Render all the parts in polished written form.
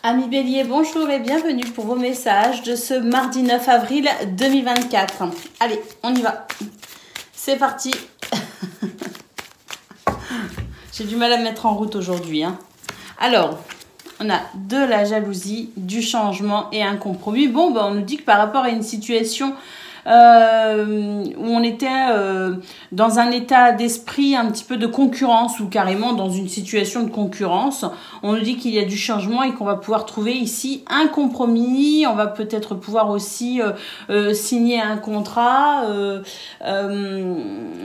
Amis Bélier, bonjour et bienvenue pour vos messages de ce mardi 9 avril 2024. Allez, on y va. C'est parti. J'ai du mal à me mettre en route aujourd'hui. Alors, on a de la jalousie, du changement et un compromis. Bon, on nous dit que par rapport à une situation où on était dans un état d'esprit un petit peu de concurrence ou carrément dans une situation de concurrence, on nous dit qu'il y a du changement et qu'on va pouvoir trouver ici un compromis. On va peut-être pouvoir aussi signer un contrat.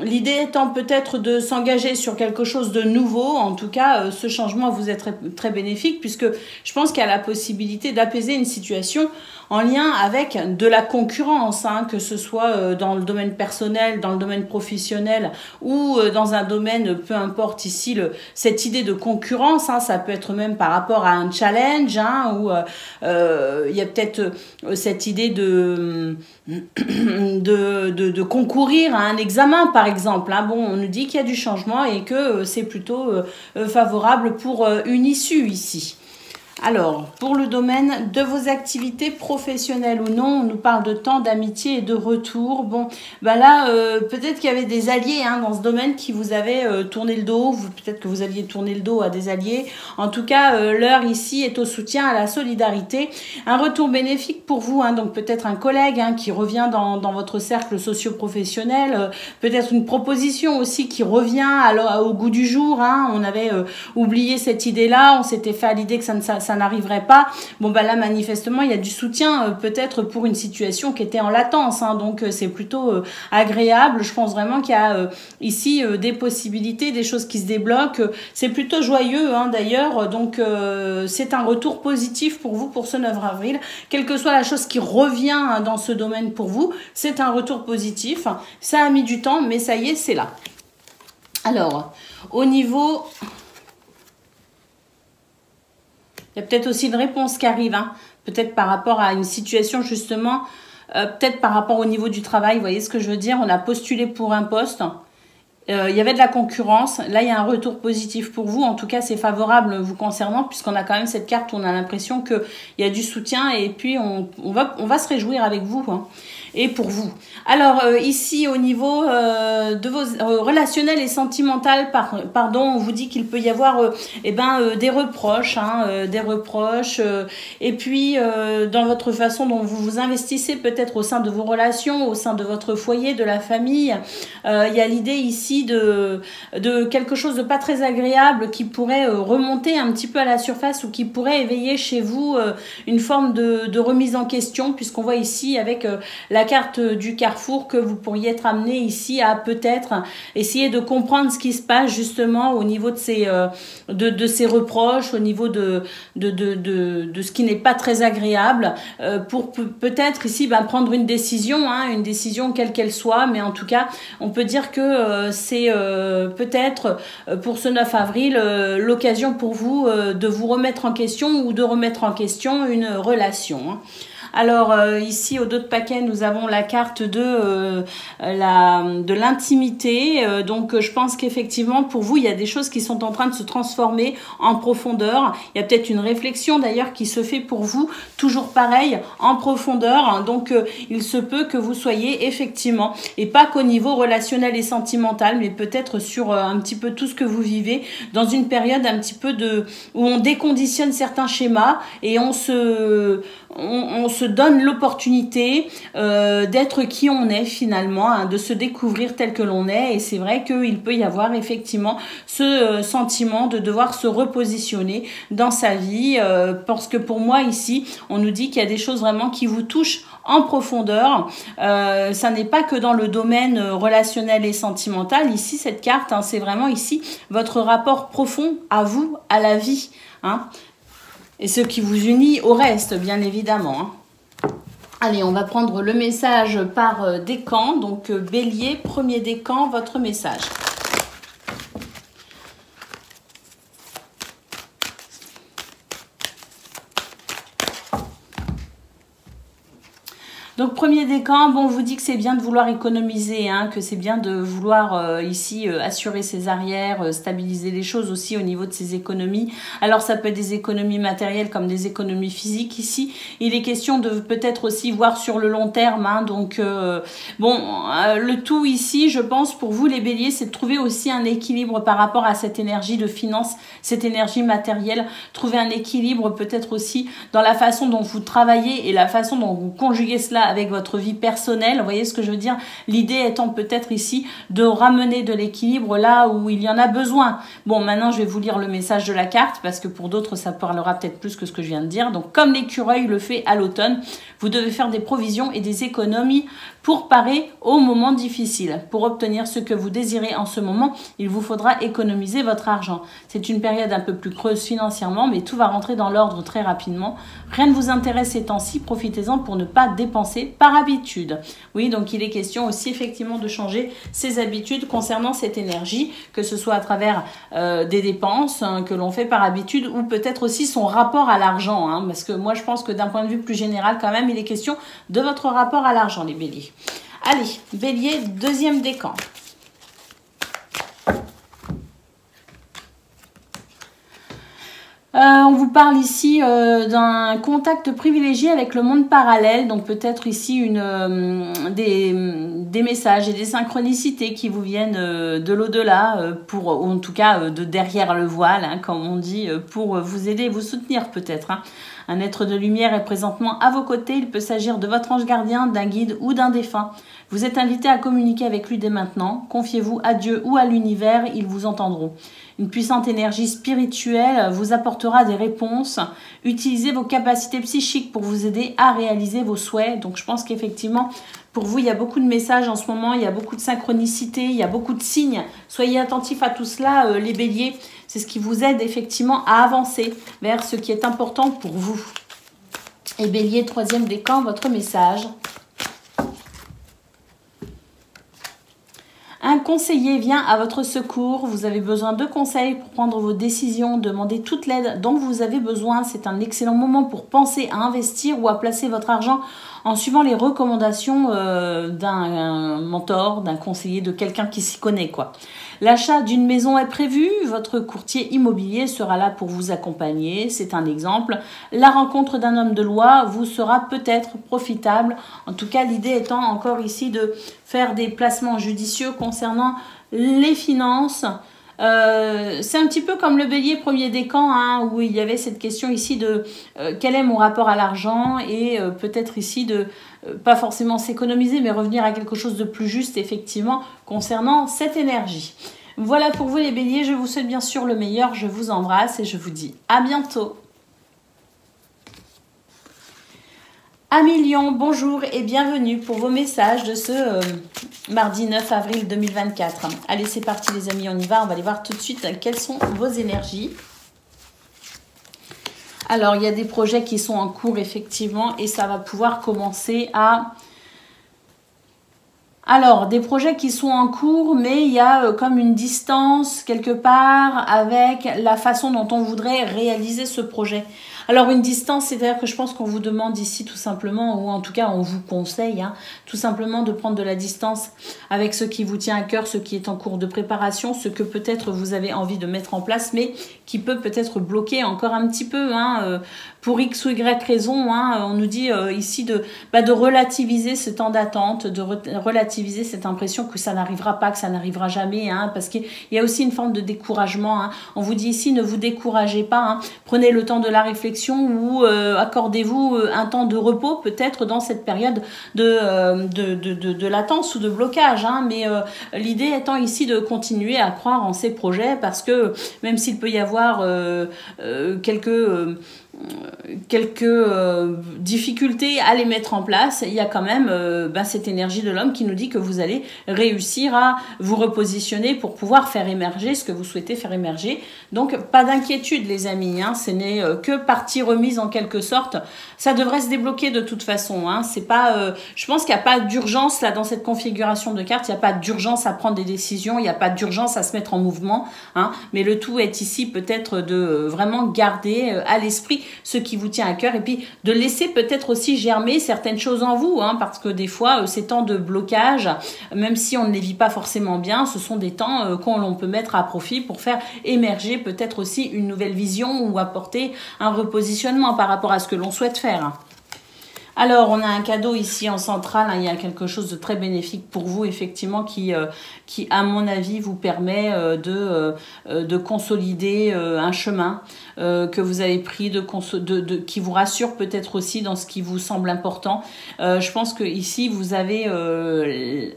L'idée étant peut-être de s'engager sur quelque chose de nouveau. En tout cas, ce changement vous est très, très bénéfique puisque je pense qu'il y a la possibilité d'apaiser une situation en lien avec de la concurrence, que ce soit dans le domaine personnel, dans le domaine professionnel ou dans un domaine, peu importe ici, cette idée de concurrence, ça peut être même par rapport à un challenge, où il y a peut-être cette idée de concourir à un examen, par exemple. Bon, on nous dit qu'il y a du changement et que c'est plutôt favorable pour une issue ici. Alors, pour le domaine de vos activités professionnelles ou non, on nous parle de temps, d'amitié et de retour. Bon, là, peut-être qu'il y avait des alliés dans ce domaine qui vous avaient tourné le dos. Peut-être que vous aviez tourné le dos à des alliés. En tout cas, l'heure ici est au soutien, à la solidarité. Un retour bénéfique pour vous, donc peut-être un collègue qui revient dans votre cercle socio-professionnel. Peut-être une proposition aussi qui revient au goût du jour. On avait oublié cette idée-là. On s'était fait à l'idée que ça n'arriverait pas. Bon, là, manifestement, il y a du soutien peut-être pour une situation qui était en latence. Donc, c'est plutôt agréable. Je pense vraiment qu'il y a ici des possibilités, des choses qui se débloquent. C'est plutôt joyeux, d'ailleurs. Donc, c'est un retour positif pour vous pour ce 9 avril. Quelle que soit la chose qui revient dans ce domaine pour vous, c'est un retour positif. Ça a mis du temps, mais ça y est, c'est là. Alors, au niveau... Il y a peut-être aussi une réponse qui arrive, peut-être par rapport à une situation justement, peut-être par rapport au niveau du travail, vous voyez ce que je veux dire? On a postulé pour un poste, il y avait de la concurrence, là il y a un retour positif pour vous, en tout cas c'est favorable vous concernant, puisqu'on a quand même cette carte où on a l'impression qu'il y a du soutien et puis on va se réjouir avec vous. Et pour vous. Alors, ici, au niveau de vos relationnels et sentimentales, on vous dit qu'il peut y avoir des reproches, et puis dans votre façon dont vous vous investissez peut-être au sein de vos relations, au sein de votre foyer, de la famille, il y a l'idée ici de quelque chose de pas très agréable qui pourrait remonter un petit peu à la surface ou qui pourrait éveiller chez vous une forme de remise en question, puisqu'on voit ici avec la carte du carrefour que vous pourriez être amené ici à peut-être essayer de comprendre ce qui se passe justement au niveau de ces reproches, au niveau de ce qui n'est pas très agréable, pour peut-être ici prendre une décision quelle qu'elle soit, mais en tout cas on peut dire que c'est peut-être pour ce 9 avril l'occasion pour vous de vous remettre en question ou de remettre en question une relation. Alors ici au dos de paquet nous avons la carte de l'intimité, donc je pense qu'effectivement pour vous il y a des choses qui sont en train de se transformer en profondeur. Il y a peut-être une réflexion d'ailleurs qui se fait pour vous, toujours pareil en profondeur, donc il se peut que vous soyez effectivement, et pas qu'au niveau relationnel et sentimental, mais peut-être sur un petit peu tout ce que vous vivez dans une période un petit peu où on déconditionne certains schémas et on se donne l'opportunité d'être qui on est finalement, de se découvrir tel que l'on est. Et c'est vrai qu'il peut y avoir effectivement ce sentiment de devoir se repositionner dans sa vie, parce que pour moi ici on nous dit qu'il y a des choses vraiment qui vous touchent en profondeur. Ça n'est pas que dans le domaine relationnel et sentimental. Ici cette carte, c'est vraiment ici votre rapport profond à vous, à la vie, et ce qui vous unit au reste, bien évidemment. Allez, on va prendre le message par décan. Donc, Bélier, premier décan, votre message. Donc, premier décan, bon, on vous dit que c'est bien de vouloir économiser, hein, que c'est bien de vouloir ici assurer ses arrières, stabiliser les choses aussi au niveau de ses économies. Alors, ça peut être des économies matérielles comme des économies physiques ici. Il est question de peut-être aussi voir sur le long terme. Hein, donc, le tout ici, je pense, pour vous les béliers, c'est de trouver aussi un équilibre par rapport à cette énergie de finance, cette énergie matérielle. Trouver un équilibre peut-être aussi dans la façon dont vous travaillez et la façon dont vous conjuguez cela avec votre vie personnelle. Vous voyez ce que je veux dire? L'idée étant peut-être ici de ramener de l'équilibre là où il y en a besoin. Bon, maintenant, je vais vous lire le message de la carte parce que pour d'autres, ça parlera peut-être plus que ce que je viens de dire. Donc, comme l'écureuil le fait à l'automne, vous devez faire des provisions et des économies pour parer aux moments difficiles. Pour obtenir ce que vous désirez en ce moment, il vous faudra économiser votre argent. C'est une période un peu plus creuse financièrement, mais tout va rentrer dans l'ordre très rapidement. Rien ne vous intéresse ces temps-ci, profitez-en pour ne pas dépenser par habitude. Oui, donc il est question aussi effectivement de changer ses habitudes concernant cette énergie, que ce soit à travers des dépenses que l'on fait par habitude ou peut-être aussi son rapport à l'argent. Hein, parce que moi, je pense que d'un point de vue plus général, quand même, il est question de votre rapport à l'argent, les béliers. Allez, bélier, deuxième décan. On vous parle ici d'un contact privilégié avec le monde parallèle, donc peut-être ici des messages et des synchronicités qui vous viennent de l'au-delà, ou en tout cas de derrière le voile, hein, comme on dit, pour vous aider et vous soutenir peut-être. Hein. Un être de lumière est présentement à vos côtés, il peut s'agir de votre ange gardien, d'un guide ou d'un défunt. Vous êtes invité à communiquer avec lui dès maintenant, confiez-vous à Dieu ou à l'univers, ils vous entendront. Une puissante énergie spirituelle vous apportera des réponses. Utilisez vos capacités psychiques pour vous aider à réaliser vos souhaits. Donc je pense qu'effectivement, pour vous, il y a beaucoup de messages en ce moment, il y a beaucoup de synchronicité, il y a beaucoup de signes. Soyez attentifs à tout cela, les béliers. C'est ce qui vous aide effectivement à avancer vers ce qui est important pour vous. Et bélier, troisième décan, votre message. Un conseiller vient à votre secours. Vous avez besoin de conseils pour prendre vos décisions. Demandez toute l'aide dont vous avez besoin. C'est un excellent moment pour penser à investir ou à placer votre argent en suivant les recommandations d'un mentor, d'un conseiller, de quelqu'un qui s'y connaît, quoi. L'achat d'une maison est prévu. Votre courtier immobilier sera là pour vous accompagner. C'est un exemple. La rencontre d'un homme de loi vous sera peut-être profitable. En tout cas, l'idée étant encore ici de faire des placements judicieux concernant les finances. C'est un petit peu comme le bélier premier décan, hein, où il y avait cette question ici de quel est mon rapport à l'argent et peut-être ici de pas forcément s'économiser mais revenir à quelque chose de plus juste effectivement concernant cette énergie. Voilà pour vous les béliers, je vous souhaite bien sûr le meilleur, je vous embrasse et je vous dis à bientôt. Amis Lion, bonjour et bienvenue pour vos messages de ce mardi 9 avril 2024. Allez, c'est parti les amis, on y va. On va aller voir tout de suite quelles sont vos énergies. Alors, il y a des projets qui sont en cours effectivement et ça va pouvoir commencer à... Alors, des projets qui sont en cours, mais il y a comme une distance quelque part avec la façon dont on voudrait réaliser ce projet. Alors, une distance, c'est-à-dire que je pense qu'on vous demande ici tout simplement, ou en tout cas on vous conseille, hein, tout simplement de prendre de la distance avec ce qui vous tient à cœur, ce qui est en cours de préparation, ce que peut-être vous avez envie de mettre en place, mais qui peut peut-être bloquer encore un petit peu, hein, pour X ou Y raison. Hein, on nous dit ici de relativiser ce temps d'attente, de relativiser cette impression que ça n'arrivera pas, que ça n'arrivera jamais, hein, parce qu'il y a aussi une forme de découragement. Hein. On vous dit ici, ne vous découragez pas, hein, prenez le temps de la réflexion ou accordez-vous un temps de repos peut-être dans cette période de latence ou de blocage. Hein, mais l'idée étant ici de continuer à croire en ces projets parce que même s'il peut y avoir quelques difficultés à les mettre en place, il y a quand même cette énergie de l'homme qui nous dit que vous allez réussir à vous repositionner pour pouvoir faire émerger ce que vous souhaitez faire émerger. Donc pas d'inquiétude les amis, hein, ce n'est que partie remise en quelque sorte. Ça devrait se débloquer de toute façon. Hein. C'est pas, je pense qu'il n'y a pas d'urgence là dans cette configuration de cartes, il n'y a pas d'urgence à prendre des décisions, il n'y a pas d'urgence à se mettre en mouvement. Hein. Mais le tout est ici peut-être de vraiment garder à l'esprit ce qui vous vous tient à cœur et puis de laisser peut-être aussi germer certaines choses en vous, hein, parce que des fois, ces temps de blocage, même si on ne les vit pas forcément bien, ce sont des temps qu'on peut mettre à profit pour faire émerger peut-être aussi une nouvelle vision ou apporter un repositionnement par rapport à ce que l'on souhaite faire. Alors, on a un cadeau ici en centrale, hein, il y a quelque chose de très bénéfique pour vous, effectivement, qui à mon avis, vous permet de consolider un chemin que vous avez pris, qui vous rassure peut-être aussi dans ce qui vous semble important. Je pense que ici, vous avez,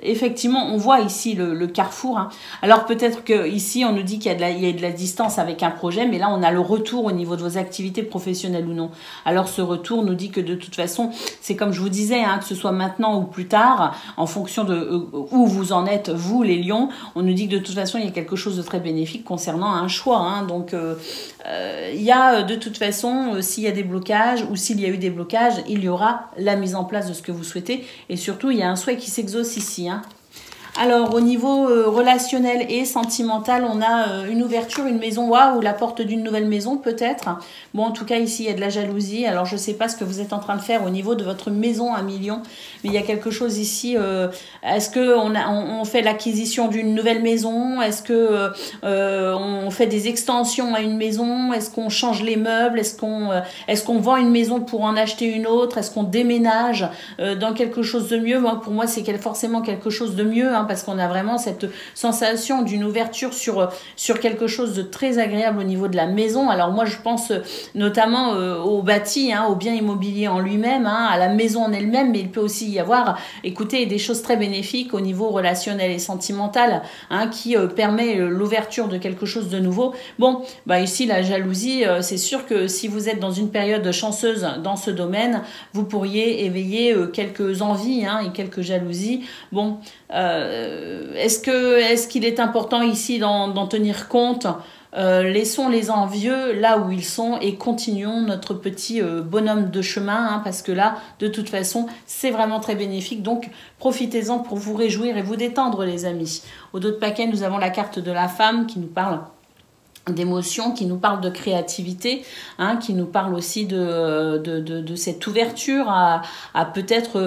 effectivement, on voit ici le carrefour. Hein. Alors, peut-être que ici, on nous dit qu'il y a de la distance avec un projet, mais là, on a le retour au niveau de vos activités professionnelles ou non. Alors, ce retour nous dit que de toute façon, c'est comme je vous disais, hein, que ce soit maintenant ou plus tard, en fonction de où vous en êtes, vous les lions, on nous dit que de toute façon, il y a quelque chose de très bénéfique concernant un choix. Hein. Donc, il y a de toute façon, s'il y a des blocages ou s'il y a eu des blocages, il y aura la mise en place de ce que vous souhaitez. Et surtout, il y a un souhait qui s'exauce ici. Hein. Alors, au niveau relationnel et sentimental, on a une ouverture, une maison, waouh, la porte d'une nouvelle maison peut-être. Bon, en tout cas, ici, il y a de la jalousie. Alors, je ne sais pas ce que vous êtes en train de faire au niveau de votre maison à million, mais il y a quelque chose ici. Est-ce qu'on fait l'acquisition d'une nouvelle maison? Est-ce qu'on fait des extensions à une maison? Est-ce qu'on change les meubles? Est-ce qu'on vend une maison pour en acheter une autre? Est-ce qu'on déménage dans quelque chose de mieux? Moi, pour moi, c'est forcément quelque chose de mieux, hein, parce qu'on a vraiment cette sensation d'une ouverture sur quelque chose de très agréable au niveau de la maison. Alors moi, je pense notamment au bâti, hein, au bien immobilier en lui-même, hein, à la maison en elle-même, mais il peut aussi y avoir, écoutez, des choses très bénéfiques au niveau relationnel et sentimental, hein, qui permet l'ouverture de quelque chose de nouveau. Bon, bah ici, la jalousie, c'est sûr que si vous êtes dans une période chanceuse dans ce domaine, vous pourriez éveiller quelques envies, hein, et quelques jalousies. Bon, est-ce qu'il est important ici d'en tenir compte? Laissons les envieux là où ils sont et continuons notre petit bonhomme de chemin, hein, parce que là, de toute façon, c'est vraiment très bénéfique. Donc, profitez-en pour vous réjouir et vous détendre, les amis. Au dos de paquet, nous avons la carte de la femme qui nous parle d'émotion, qui nous parle de créativité, hein, qui nous parle aussi de cette ouverture à peut-être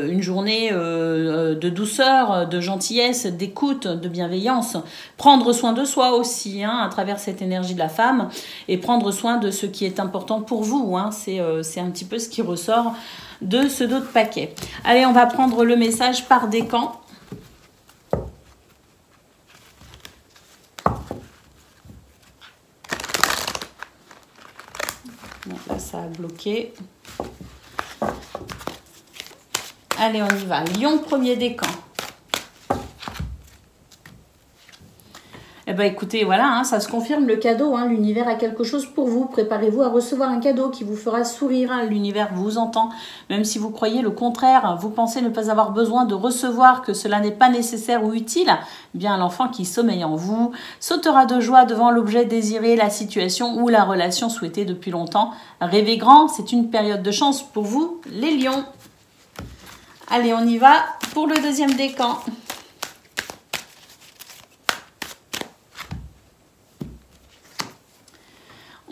une journée de douceur, de gentillesse, d'écoute, de bienveillance. Prendre soin de soi aussi, hein, à travers cette énergie de la femme, et prendre soin de ce qui est important pour vous. Hein. C'est un petit peu ce qui ressort de ce dos de paquet. Allez, on va prendre le message par décan. Bon, là, ça a bloqué. Allez, on y va. Lion, premier décan. Eh bien, écoutez, voilà, hein, ça se confirme, le cadeau. Hein, l'univers a quelque chose pour vous. Préparez-vous à recevoir un cadeau qui vous fera sourire. Hein, l'univers vous entend. Même si vous croyez le contraire, vous pensez ne pas avoir besoin de recevoir, que cela n'est pas nécessaire ou utile, eh bien, l'enfant qui sommeille en vous sautera de joie devant l'objet désiré, la situation ou la relation souhaitée depuis longtemps. Rêvez grand, c'est une période de chance pour vous, les lions. Allez, on y va pour le deuxième décan.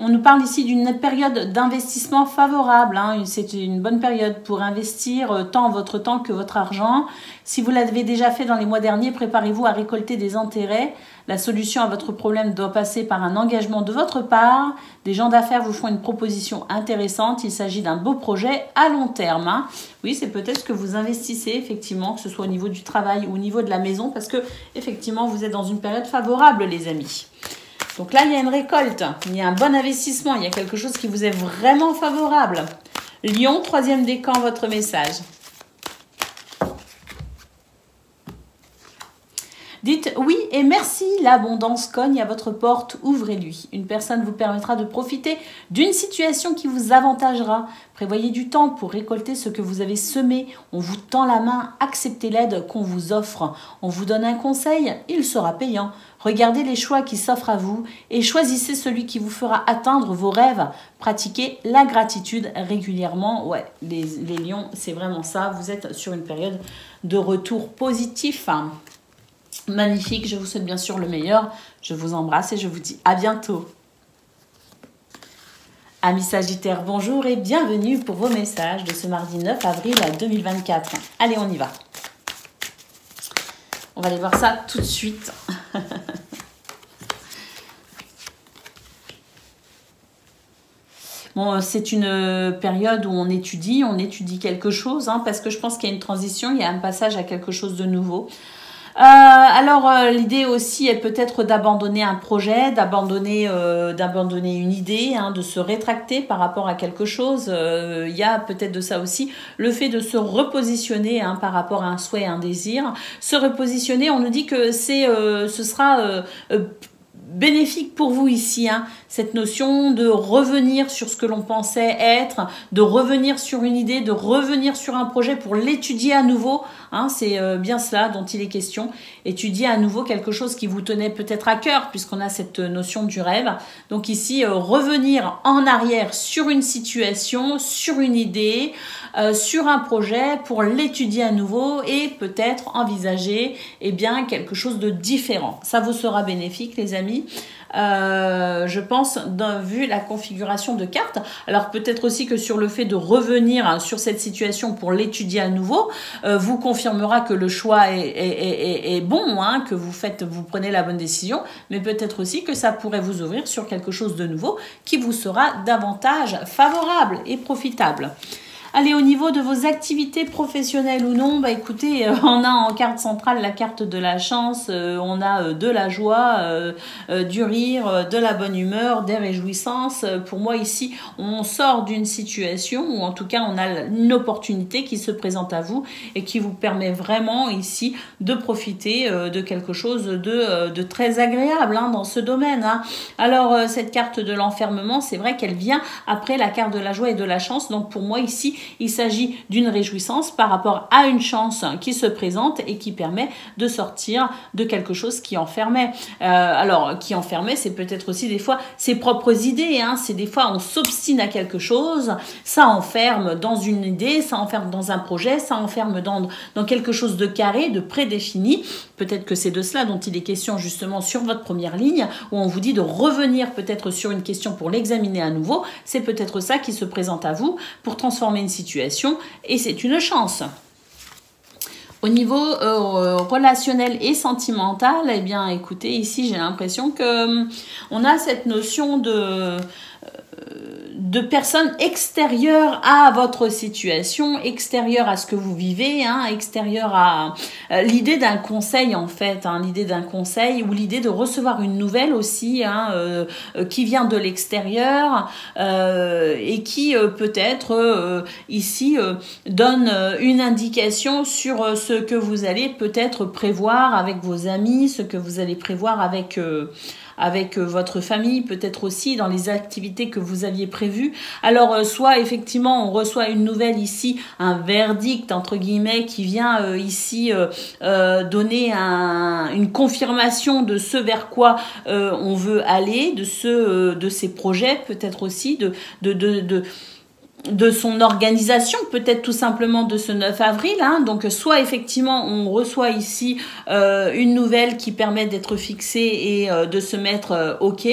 On nous parle ici d'une période d'investissement favorable. Hein. C'est une bonne période pour investir tant votre temps que votre argent. Si vous l'avez déjà fait dans les mois derniers, préparez-vous à récolter des intérêts. La solution à votre problème doit passer par un engagement de votre part. Des gens d'affaires vous font une proposition intéressante. Il s'agit d'un beau projet à long terme. Hein. Oui, c'est peut-être que vous investissez, effectivement, que ce soit au niveau du travail ou au niveau de la maison, parce que, effectivement, vous êtes dans une période favorable, les amis. Donc là, il y a une récolte, il y a un bon investissement, il y a quelque chose qui vous est vraiment favorable. Lion, troisième décan, votre message. Dites oui et merci, l'abondance cogne à votre porte, ouvrez-lui. Une personne vous permettra de profiter d'une situation qui vous avantagera. Prévoyez du temps pour récolter ce que vous avez semé. On vous tend la main, acceptez l'aide qu'on vous offre. On vous donne un conseil, il sera payant. Regardez les choix qui s'offrent à vous et choisissez celui qui vous fera atteindre vos rêves. Pratiquez la gratitude régulièrement. Ouais, les lions, c'est vraiment ça. Vous êtes sur une période de retour positif. Magnifique, je vous souhaite bien sûr le meilleur. Je vous embrasse et je vous dis à bientôt. Amis Sagittaires, bonjour et bienvenue pour vos messages de ce mardi 9 avril 2024. Allez, on y va. On va aller voir ça tout de suite. Bon, c'est une période où on étudie quelque chose, hein, parce que je pense qu'il y a une transition, il y a un passage à quelque chose de nouveau. L'idée aussi est peut-être d'abandonner un projet, d'abandonner une idée, hein, de se rétracter par rapport à quelque chose. Il y a peut-être de ça aussi, le fait de se repositionner, hein, par rapport à un souhait, un désir. Se repositionner, on nous dit que ce sera bénéfique pour vous ici, hein, cette notion de revenir sur ce que l'on pensait être, de revenir sur une idée, de revenir sur un projet pour l'étudier à nouveau, hein, c'est bien cela dont il est question, étudier à nouveau quelque chose qui vous tenait peut-être à cœur, puisqu'on a cette notion du rêve. Donc ici, revenir en arrière sur une situation, sur une idée, sur un projet pour l'étudier à nouveau et peut-être envisager quelque chose de différent. Ça vous sera bénéfique, les amis. Je pense, vu la configuration de cartes. Alors peut-être aussi que sur le fait de revenir sur cette situation pour l'étudier à nouveau, vous confirmera que le choix est bon, hein, que vous prenez la bonne décision, mais peut-être aussi que ça pourrait vous ouvrir sur quelque chose de nouveau qui vous sera davantage favorable et profitable. Allez, au niveau de vos activités professionnelles ou non, écoutez, on a en carte centrale la carte de la chance, on a de la joie, du rire, de la bonne humeur, des réjouissances. Pour moi ici, on sort d'une situation ou en tout cas on a une opportunité qui se présente à vous et qui vous permet vraiment ici de profiter de quelque chose de très agréable, hein, dans ce domaine, hein. Alors cette carte de l'enfermement, c'est vrai qu'elle vient après la carte de la joie et de la chance. Donc pour moi ici, il s'agit d'une réjouissance par rapport à une chance qui se présente et qui permet de sortir de quelque chose qui enfermait. Qui enfermait, c'est peut-être aussi des fois ses propres idées, hein. C'est des fois on s'obstine à quelque chose, ça enferme dans une idée, ça enferme dans un projet, ça enferme dans quelque chose de carré, de prédéfini. Peut-être que c'est de cela dont il est question justement sur votre première ligne, où on vous dit de revenir peut-être sur une question pour l'examiner à nouveau. C'est peut-être ça qui se présente à vous pour transformer une situation et c'est une chance. Au niveau relationnel et sentimental, écoutez, ici j'ai l'impression que on a cette notion de personnes extérieures à votre situation, extérieures à ce que vous vivez, hein, extérieures à l'idée d'un conseil en fait, hein, l'idée d'un conseil ou l'idée de recevoir une nouvelle aussi, hein, qui vient de l'extérieur et qui peut-être ici donne une indication sur ce que vous allez peut-être prévoir avec vos amis, ce que vous allez prévoir avec votre famille, peut-être aussi dans les activités que vous aviez prévues. Alors, soit effectivement, on reçoit une nouvelle ici, un verdict, entre guillemets, qui vient ici donner une confirmation de ce vers quoi on veut aller, de ses projets, peut-être aussi, de son organisation, peut-être tout simplement de ce 9 avril. Hein. Donc, soit effectivement, on reçoit ici une nouvelle qui permet d'être fixée et de se mettre OK,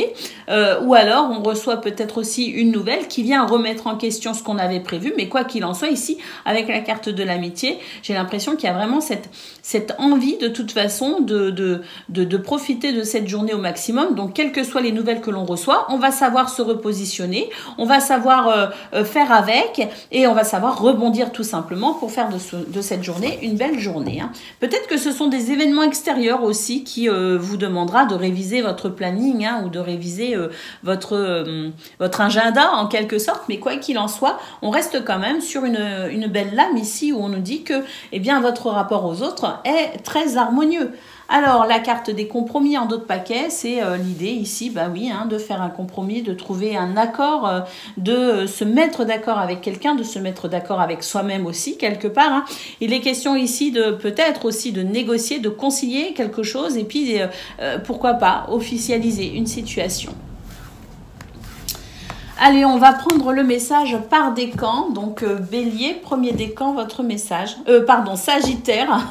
ou alors on reçoit peut-être aussi une nouvelle qui vient remettre en question ce qu'on avait prévu, mais quoi qu'il en soit, ici, avec la carte de l'amitié, j'ai l'impression qu'il y a vraiment cette envie, de toute façon, de profiter de cette journée au maximum. Donc, quelles que soient les nouvelles que l'on reçoit, on va savoir se repositionner, on va savoir faire avec et on va savoir rebondir tout simplement pour faire de cette journée une belle journée, hein. Peut-être que ce sont des événements extérieurs aussi qui vous demandera de réviser votre planning, hein, ou de réviser votre agenda en quelque sorte, mais quoi qu'il en soit, on reste quand même sur une belle lame ici où on nous dit que votre rapport aux autres est très harmonieux. Alors, la carte des compromis en d'autres paquets, c'est l'idée ici, de faire un compromis, de trouver un accord, de se mettre d'accord avec quelqu'un, de se mettre d'accord avec soi-même aussi, quelque part, hein. Il est question ici de peut-être aussi de négocier, de concilier quelque chose et puis, pourquoi pas, officialiser une situation. Allez, on va prendre le message par décan. Donc, Bélier, premier décan, votre message. Sagittaire,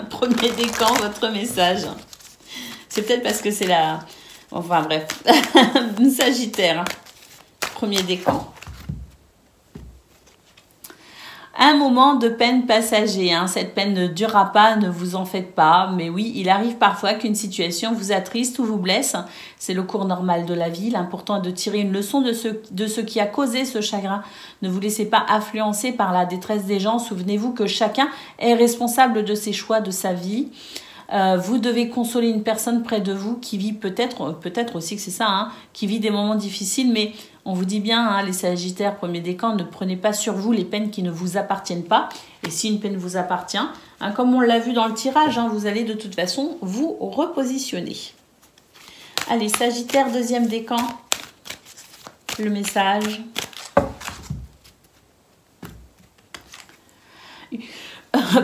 premier décan, votre message. C'est peut-être parce que c'est la... Enfin, bref. Sagittaire, premier décan. Un moment de peine passager, hein. Cette peine ne durera pas, ne vous en faites pas. Mais oui, il arrive parfois qu'une situation vous attriste ou vous blesse. C'est le cours normal de la vie. L'important est de tirer une leçon de ce qui a causé ce chagrin. Ne vous laissez pas influencer par la détresse des gens. Souvenez-vous que chacun est responsable de ses choix, de sa vie. Vous devez consoler une personne près de vous qui vit peut-être aussi que c'est ça, hein, qui vit des moments difficiles, mais on vous dit bien, hein, les Sagittaires, premier décan, ne prenez pas sur vous les peines qui ne vous appartiennent pas. Et si une peine vous appartient, hein, comme on l'a vu dans le tirage, hein, vous allez de toute façon vous repositionner. Allez, Sagittaire, deuxième décan, le message.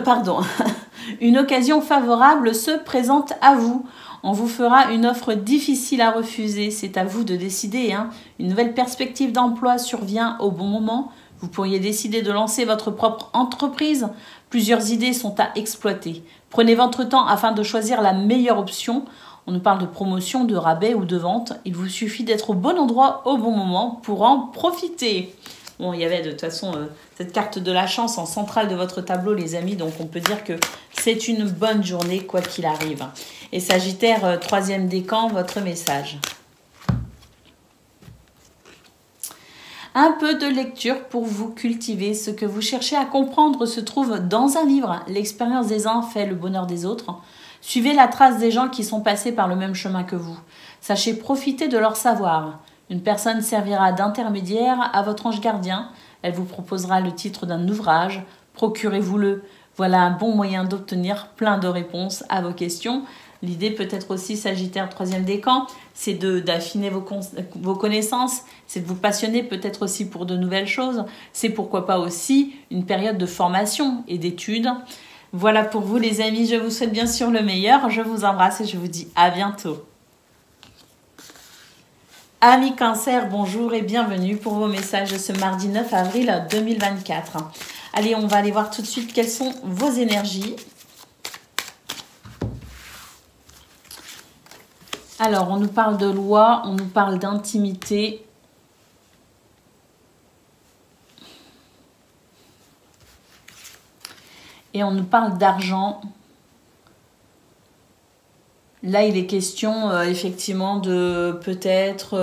Pardon. Une occasion favorable se présente à vous. On vous fera une offre difficile à refuser. C'est à vous de décider, hein. Une nouvelle perspective d'emploi survient au bon moment. Vous pourriez décider de lancer votre propre entreprise. Plusieurs idées sont à exploiter. Prenez votre temps afin de choisir la meilleure option. On nous parle de promotion, de rabais ou de vente. Il vous suffit d'être au bon endroit au bon moment pour en profiter. Bon, il y avait de toute façon cette carte de la chance en centrale de votre tableau, les amis. Donc, on peut dire que c'est une bonne journée, quoi qu'il arrive. Et Sagittaire, troisième décan, votre message. Un peu de lecture pour vous cultiver. Ce que vous cherchez à comprendre se trouve dans un livre. L'expérience des uns fait le bonheur des autres. Suivez la trace des gens qui sont passés par le même chemin que vous. Sachez profiter de leur savoir. Une personne servira d'intermédiaire à votre ange gardien. Elle vous proposera le titre d'un ouvrage. Procurez-vous-le. Voilà un bon moyen d'obtenir plein de réponses à vos questions. L'idée peut-être aussi, Sagittaire, troisième décan, c'est d'affiner vos connaissances, c'est de vous passionner peut-être aussi pour de nouvelles choses. C'est pourquoi pas aussi une période de formation et d'études. Voilà pour vous les amis, je vous souhaite bien sûr le meilleur. Je vous embrasse et je vous dis à bientôt. Amis Cancer, bonjour et bienvenue pour vos messages de ce mardi 9 avril 2024. Allez, on va aller voir tout de suite quelles sont vos énergies. Alors, on nous parle de loi, on nous parle d'intimité. Et on nous parle d'argent. Là, il est question, effectivement, de peut-être...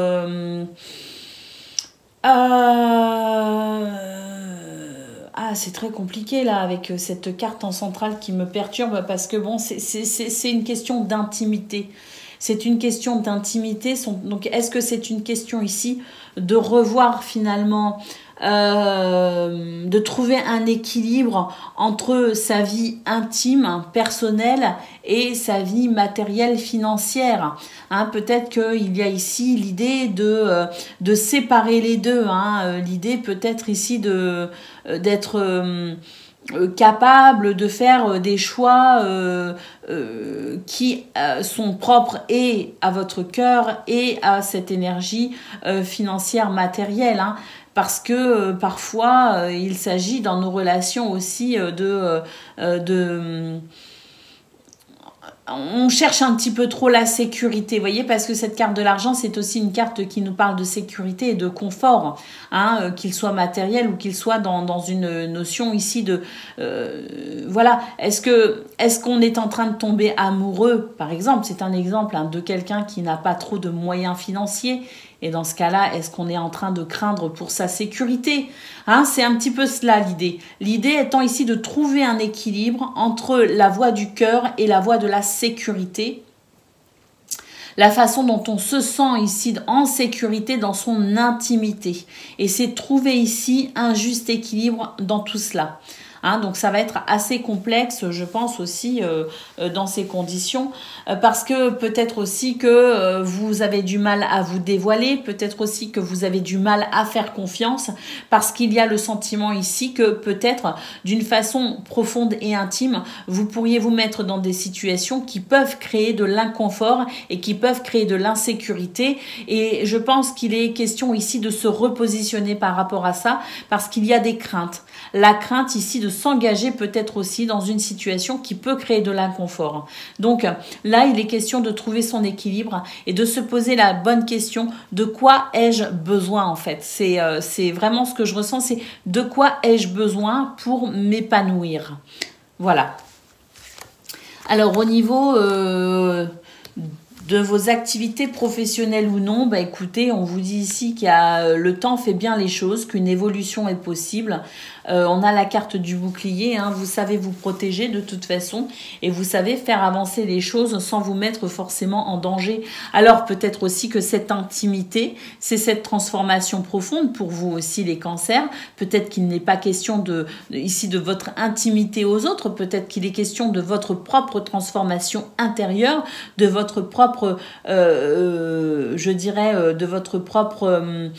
c'est très compliqué, là, avec cette carte en centrale qui me perturbe, parce que, bon, c'est une question d'intimité. C'est une question d'intimité. Donc, est-ce que c'est une question, ici, de revoir, finalement... de trouver un équilibre entre sa vie intime, personnelle et sa vie matérielle, financière. Hein, peut-être qu'il y a ici l'idée de séparer les deux. Hein, l'idée peut-être ici d'être capable de faire des choix qui sont propres et à votre cœur et à cette énergie financière, matérielle. Hein. Parce que parfois, il s'agit dans nos relations aussi on cherche un petit peu trop la sécurité, vous voyez, parce que cette carte de l'argent, c'est aussi une carte qui nous parle de sécurité et de confort, hein, qu'il soit matériel ou qu'il soit dans une notion ici de... voilà, est-ce qu'on est en train de tomber amoureux, par exemple, c'est un exemple, hein, de quelqu'un qui n'a pas trop de moyens financiers. Et dans ce cas-là, est-ce qu'on est en train de craindre pour sa sécurité, hein, c'est un petit peu cela l'idée. L'idée étant ici de trouver un équilibre entre la voie du cœur et la voie de la sécurité. La façon dont on se sent ici en sécurité dans son intimité. Et c'est trouver ici un juste équilibre dans tout cela. Hein, donc ça va être assez complexe, je pense aussi, dans ces conditions, parce que peut-être aussi que vous avez du mal à vous dévoiler, peut-être aussi que vous avez du mal à faire confiance, parce qu'il y a le sentiment ici que peut-être d'une façon profonde et intime, vous pourriez vous mettre dans des situations qui peuvent créer de l'inconfort et qui peuvent créer de l'insécurité. Et je pense qu'il est question ici de se repositionner par rapport à ça, parce qu'il y a des craintes. La crainte ici de s'engager peut-être aussi dans une situation qui peut créer de l'inconfort. Donc là, il est question de trouver son équilibre et de se poser la bonne question, de quoi ai-je besoin en fait? C'est vraiment ce que je ressens, c'est de quoi ai-je besoin pour m'épanouir? Voilà. Alors au niveau de vos activités professionnelles ou non, bah écoutez, on vous dit ici qu'il y a le temps fait bien les choses, qu'une évolution est possible. On a la carte du bouclier, hein, vous savez vous protéger de toute façon et vous savez faire avancer les choses sans vous mettre forcément en danger. Alors peut-être aussi que cette intimité, c'est cette transformation profonde pour vous aussi les cancers. Peut-être qu'il n'est pas question ici de votre intimité aux autres, peut-être qu'il est question de votre propre transformation intérieure, de votre propre, je dirais, de votre propre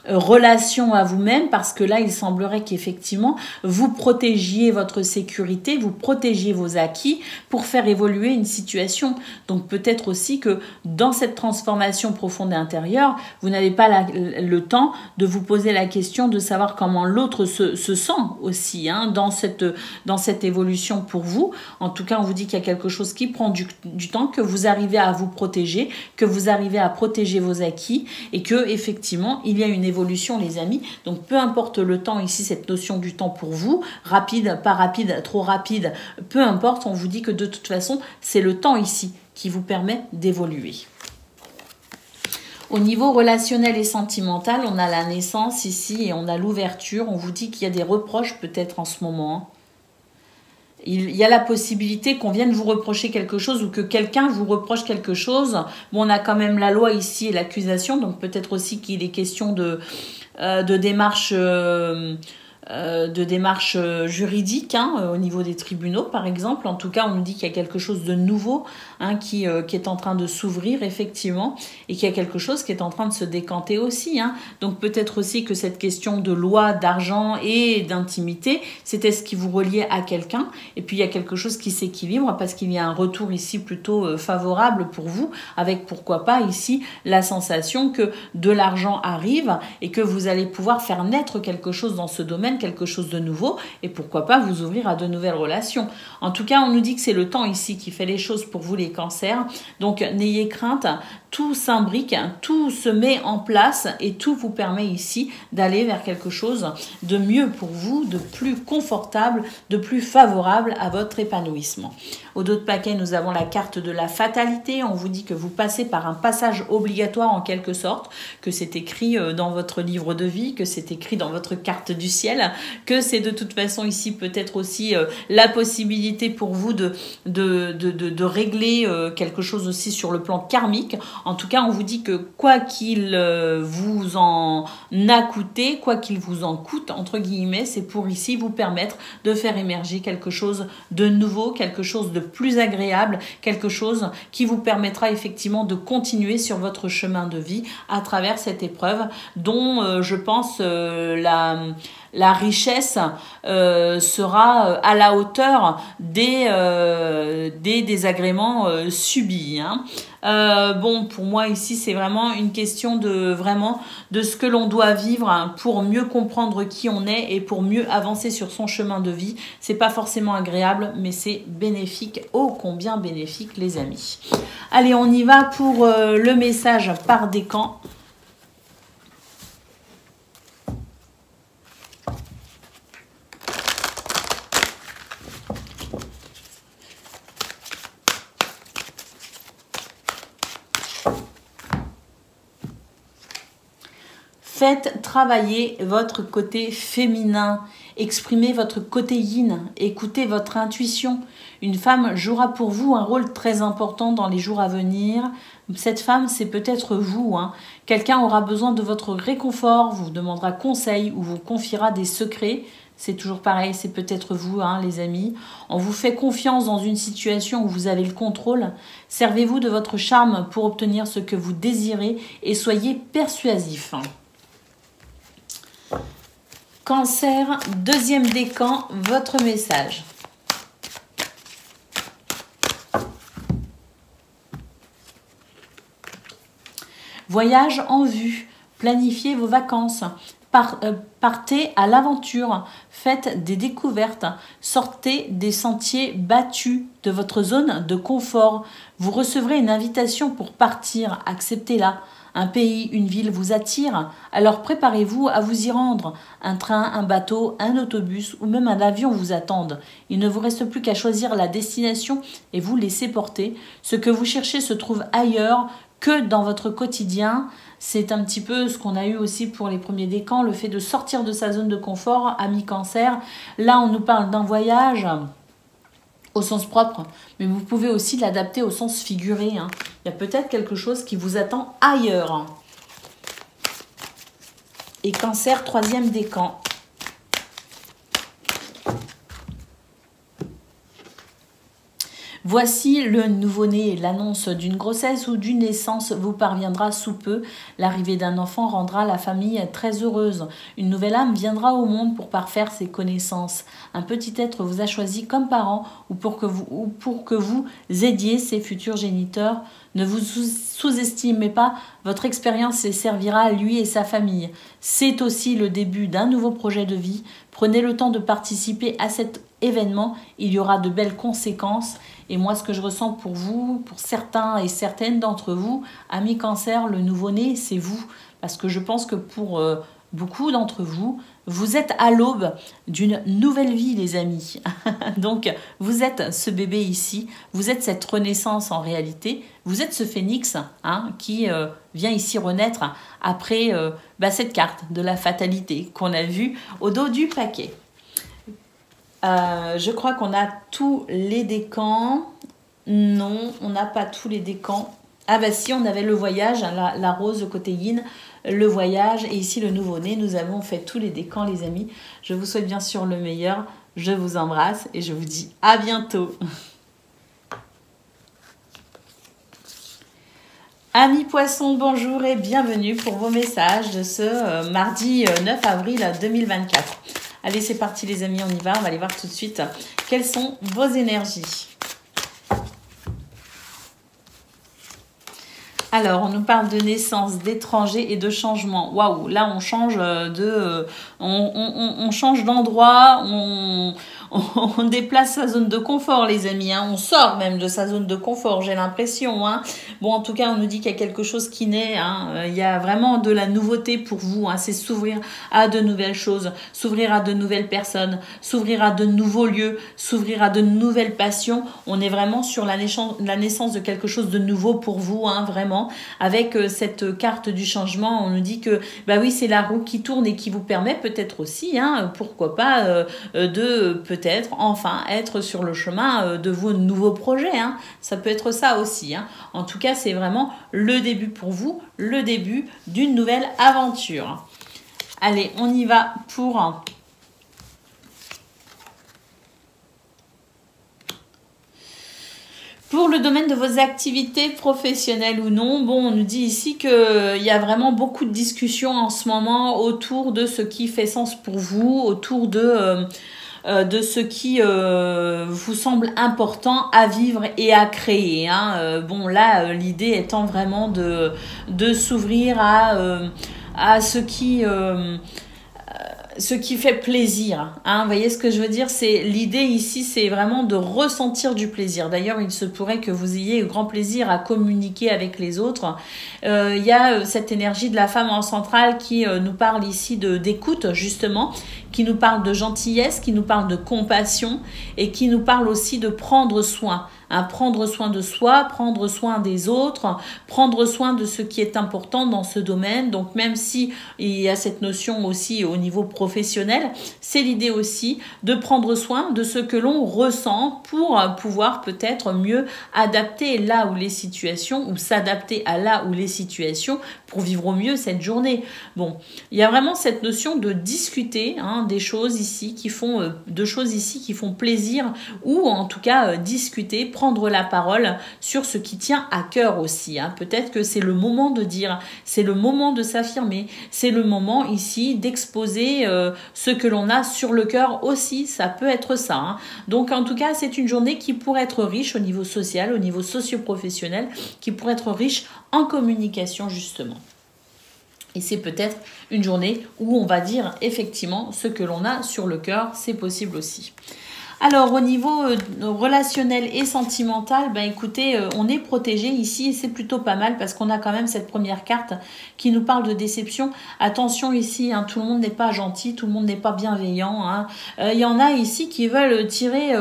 relation à vous-même, parce que là, il semblerait qu'effectivement, vous protégiez votre sécurité, vous protégiez vos acquis pour faire évoluer une situation. Donc peut-être aussi que dans cette transformation profonde et intérieure, vous n'avez pas le temps de vous poser la question de savoir comment l'autre se sent aussi hein, dans cette évolution pour vous. En tout cas, on vous dit qu'il y a quelque chose qui prend du temps, que vous arrivez à vous protéger, que vous arrivez à protéger vos acquis et que effectivement, il y a une évolution les amis, donc peu importe le temps ici, cette notion du temps pour vous, rapide, pas rapide, trop rapide, peu importe, on vous dit que de toute façon c'est le temps ici qui vous permet d'évoluer. Au niveau relationnel et sentimental, on a la naissance ici et on a l'ouverture, on vous dit qu'il y a des reproches peut-être en ce moment. Il y a la possibilité qu'on vienne vous reprocher quelque chose ou que quelqu'un vous reproche quelque chose. Bon, on a quand même la loi ici et l'accusation, donc peut-être aussi qu'il est question de démarche juridique hein, au niveau des tribunaux par exemple. En tout cas on nous dit qu'il y a quelque chose de nouveau hein, qui est en train de s'ouvrir effectivement et qu'il y a quelque chose qui est en train de se décanter aussi hein. Donc peut-être aussi que cette question de loi, d'argent et d'intimité, c'était ce qui vous reliait à quelqu'un et puis il y a quelque chose qui s'équilibre parce qu'il y a un retour ici plutôt favorable pour vous avec pourquoi pas ici la sensation que de l'argent arrive et que vous allez pouvoir faire naître quelque chose dans ce domaine, quelque chose de nouveau et pourquoi pas vous ouvrir à de nouvelles relations. En tout cas, on nous dit que c'est le temps ici qui fait les choses pour vous les cancers. Donc, n'ayez crainte, tout s'imbrique, tout se met en place et tout vous permet ici d'aller vers quelque chose de mieux pour vous, de plus confortable, de plus favorable à votre épanouissement. Au dos de paquet, nous avons la carte de la fatalité. On vous dit que vous passez par un passage obligatoire en quelque sorte, que c'est écrit dans votre livre de vie, que c'est écrit dans votre carte du ciel, que c'est de toute façon ici peut-être aussi la possibilité pour vous de régler quelque chose aussi sur le plan karmique. En tout cas, on vous dit que quoi qu'il vous en a coûté, quoi qu'il vous en coûte, entre guillemets, c'est pour ici vous permettre de faire émerger quelque chose de nouveau, quelque chose de plus agréable, quelque chose qui vous permettra effectivement de continuer sur votre chemin de vie à travers cette épreuve dont je pense la richesse sera à la hauteur des désagréments subis. Hein. Bon, pour moi ici, c'est vraiment une question de ce que l'on doit vivre hein, pour mieux comprendre qui on est et pour mieux avancer sur son chemin de vie. C'est pas forcément agréable, mais c'est bénéfique, ô combien bénéfique les amis. Allez, on y va pour le message par décan. Faites travailler votre côté féminin, exprimez votre côté yin, écoutez votre intuition. Une femme jouera pour vous un rôle très important dans les jours à venir. Cette femme, c'est peut-être vous. Hein. Quelqu'un aura besoin de votre réconfort, vous demandera conseil ou vous confiera des secrets. C'est toujours pareil, c'est peut-être vous, hein, les amis. On vous fait confiance dans une situation où vous avez le contrôle. Servez-vous de votre charme pour obtenir ce que vous désirez et soyez persuasif. Cancer, deuxième décan, votre message. Voyage en vue, planifiez vos vacances. partez à l'aventure, faites des découvertes, sortez des sentiers battus de votre zone de confort. Vous recevrez une invitation pour partir, acceptez-la. Un pays, une ville vous attire, alors préparez-vous à vous y rendre. Un train, un bateau, un autobus ou même un avion vous attendent. Il ne vous reste plus qu'à choisir la destination et vous laisser porter. Ce que vous cherchez se trouve ailleurs que dans votre quotidien. C'est un petit peu ce qu'on a eu aussi pour les premiers décans, le fait de sortir de sa zone de confort, ami Cancer. Là, on nous parle d'un voyage au sens propre, mais vous pouvez aussi l'adapter au sens figuré. Hein. Il y a peut-être quelque chose qui vous attend ailleurs. Et Cancer, troisième décan. Voici le nouveau-né. L'annonce d'une grossesse ou d'une naissance vous parviendra sous peu. L'arrivée d'un enfant rendra la famille très heureuse. Une nouvelle âme viendra au monde pour parfaire ses connaissances. Un petit être vous a choisi comme parent ou pour que vous aidiez ses futurs géniteurs. Ne vous sous-estimez pas, votre expérience les servira à lui et sa famille. C'est aussi le début d'un nouveau projet de vie. Prenez le temps de participer à cet événement, il y aura de belles conséquences. Et moi, ce que je ressens pour vous, pour certains et certaines d'entre vous, amis Cancer, le nouveau-né, c'est vous. Parce que je pense que pour beaucoup d'entre vous, vous êtes à l'aube d'une nouvelle vie, les amis. Donc, vous êtes ce bébé ici, vous êtes cette renaissance en réalité, vous êtes ce phénix qui vient ici renaître après cette carte de la fatalité qu'on a vue au dos du paquet. Je crois qu'on a tous les décans. Non, on n'a pas tous les décans. Ah bah si, on avait le voyage, la rose, le côté yin, le voyage. Et ici, le nouveau-né. Nous avons fait tous les décans, les amis. Je vous souhaite bien sûr le meilleur. Je vous embrasse et je vous dis à bientôt. Amis poissons, bonjour et bienvenue pour vos messages de ce mardi 9 avril 2024. Allez, c'est parti les amis, on y va. On va aller voir tout de suite quelles sont vos énergies. Alors, on nous parle de naissance, d'étrangers et de changement. Waouh, là, on change on change d'endroit, on déplace sa zone de confort, les amis. Hein. On sort même de sa zone de confort, j'ai l'impression. Hein. Bon, en tout cas, on nous dit qu'il y a quelque chose qui naît. Hein. Il y a vraiment de la nouveauté pour vous. Hein. C'est s'ouvrir à de nouvelles choses, s'ouvrir à de nouvelles personnes, s'ouvrir à de nouveaux lieux, s'ouvrir à de nouvelles passions. On est vraiment sur la naissance de quelque chose de nouveau pour vous, hein, vraiment. Avec cette carte du changement, on nous dit que, bah oui, c'est la roue qui tourne et qui vous permet peut-être aussi, hein, pourquoi pas, de peut-être enfin être sur le chemin de vos nouveaux projets. Hein. Ça peut être ça aussi. Hein. En tout cas, c'est vraiment le début pour vous, le début d'une nouvelle aventure. Allez, on y va pour... Pour le domaine de vos activités professionnelles ou non, bon, on nous dit ici qu'il y a vraiment beaucoup de discussions en ce moment autour de ce qui fait sens pour vous, autour de ce qui vous semble important à vivre et à créer. Hein. Bon, là, l'idée étant vraiment de s'ouvrir à ce qui fait plaisir, hein, vous voyez ce que je veux dire, c'est l'idée ici, c'est vraiment de ressentir du plaisir. D'ailleurs, il se pourrait que vous ayez grand plaisir à communiquer avec les autres. Il y a cette énergie de la femme en centrale qui nous parle ici d'écoute, justement, qui nous parle de gentillesse, qui nous parle de compassion et qui nous parle aussi de prendre soin. Hein, prendre soin de soi, prendre soin des autres, prendre soin de ce qui est important dans ce domaine. Donc même si il y a cette notion aussi au niveau professionnel, c'est l'idée aussi de prendre soin de ce que l'on ressent pour pouvoir peut-être mieux adapter là où les situations, ou s'adapter à là où les situations pour vivre au mieux cette journée. Bon, il y a vraiment cette notion de discuter, hein, des choses ici qui font plaisir, ou en tout cas discuter, prendre la parole sur ce qui tient à cœur aussi. Hein. Peut-être que c'est le moment de dire, c'est le moment de s'affirmer, c'est le moment ici d'exposer ce que l'on a sur le cœur aussi, ça peut être ça. Hein. Donc en tout cas, c'est une journée qui pourrait être riche au niveau social, au niveau socio-professionnel, qui pourrait être riche en communication justement. Et c'est peut-être une journée où on va dire effectivement ce que l'on a sur le cœur, c'est possible aussi. Alors, au niveau relationnel et sentimental, ben écoutez, on est protégé ici et c'est plutôt pas mal parce qu'on a quand même cette première carte qui nous parle de déception. Attention ici, hein, tout le monde n'est pas gentil, tout le monde n'est pas bienveillant. Hein. Y en a ici qui veulent tirer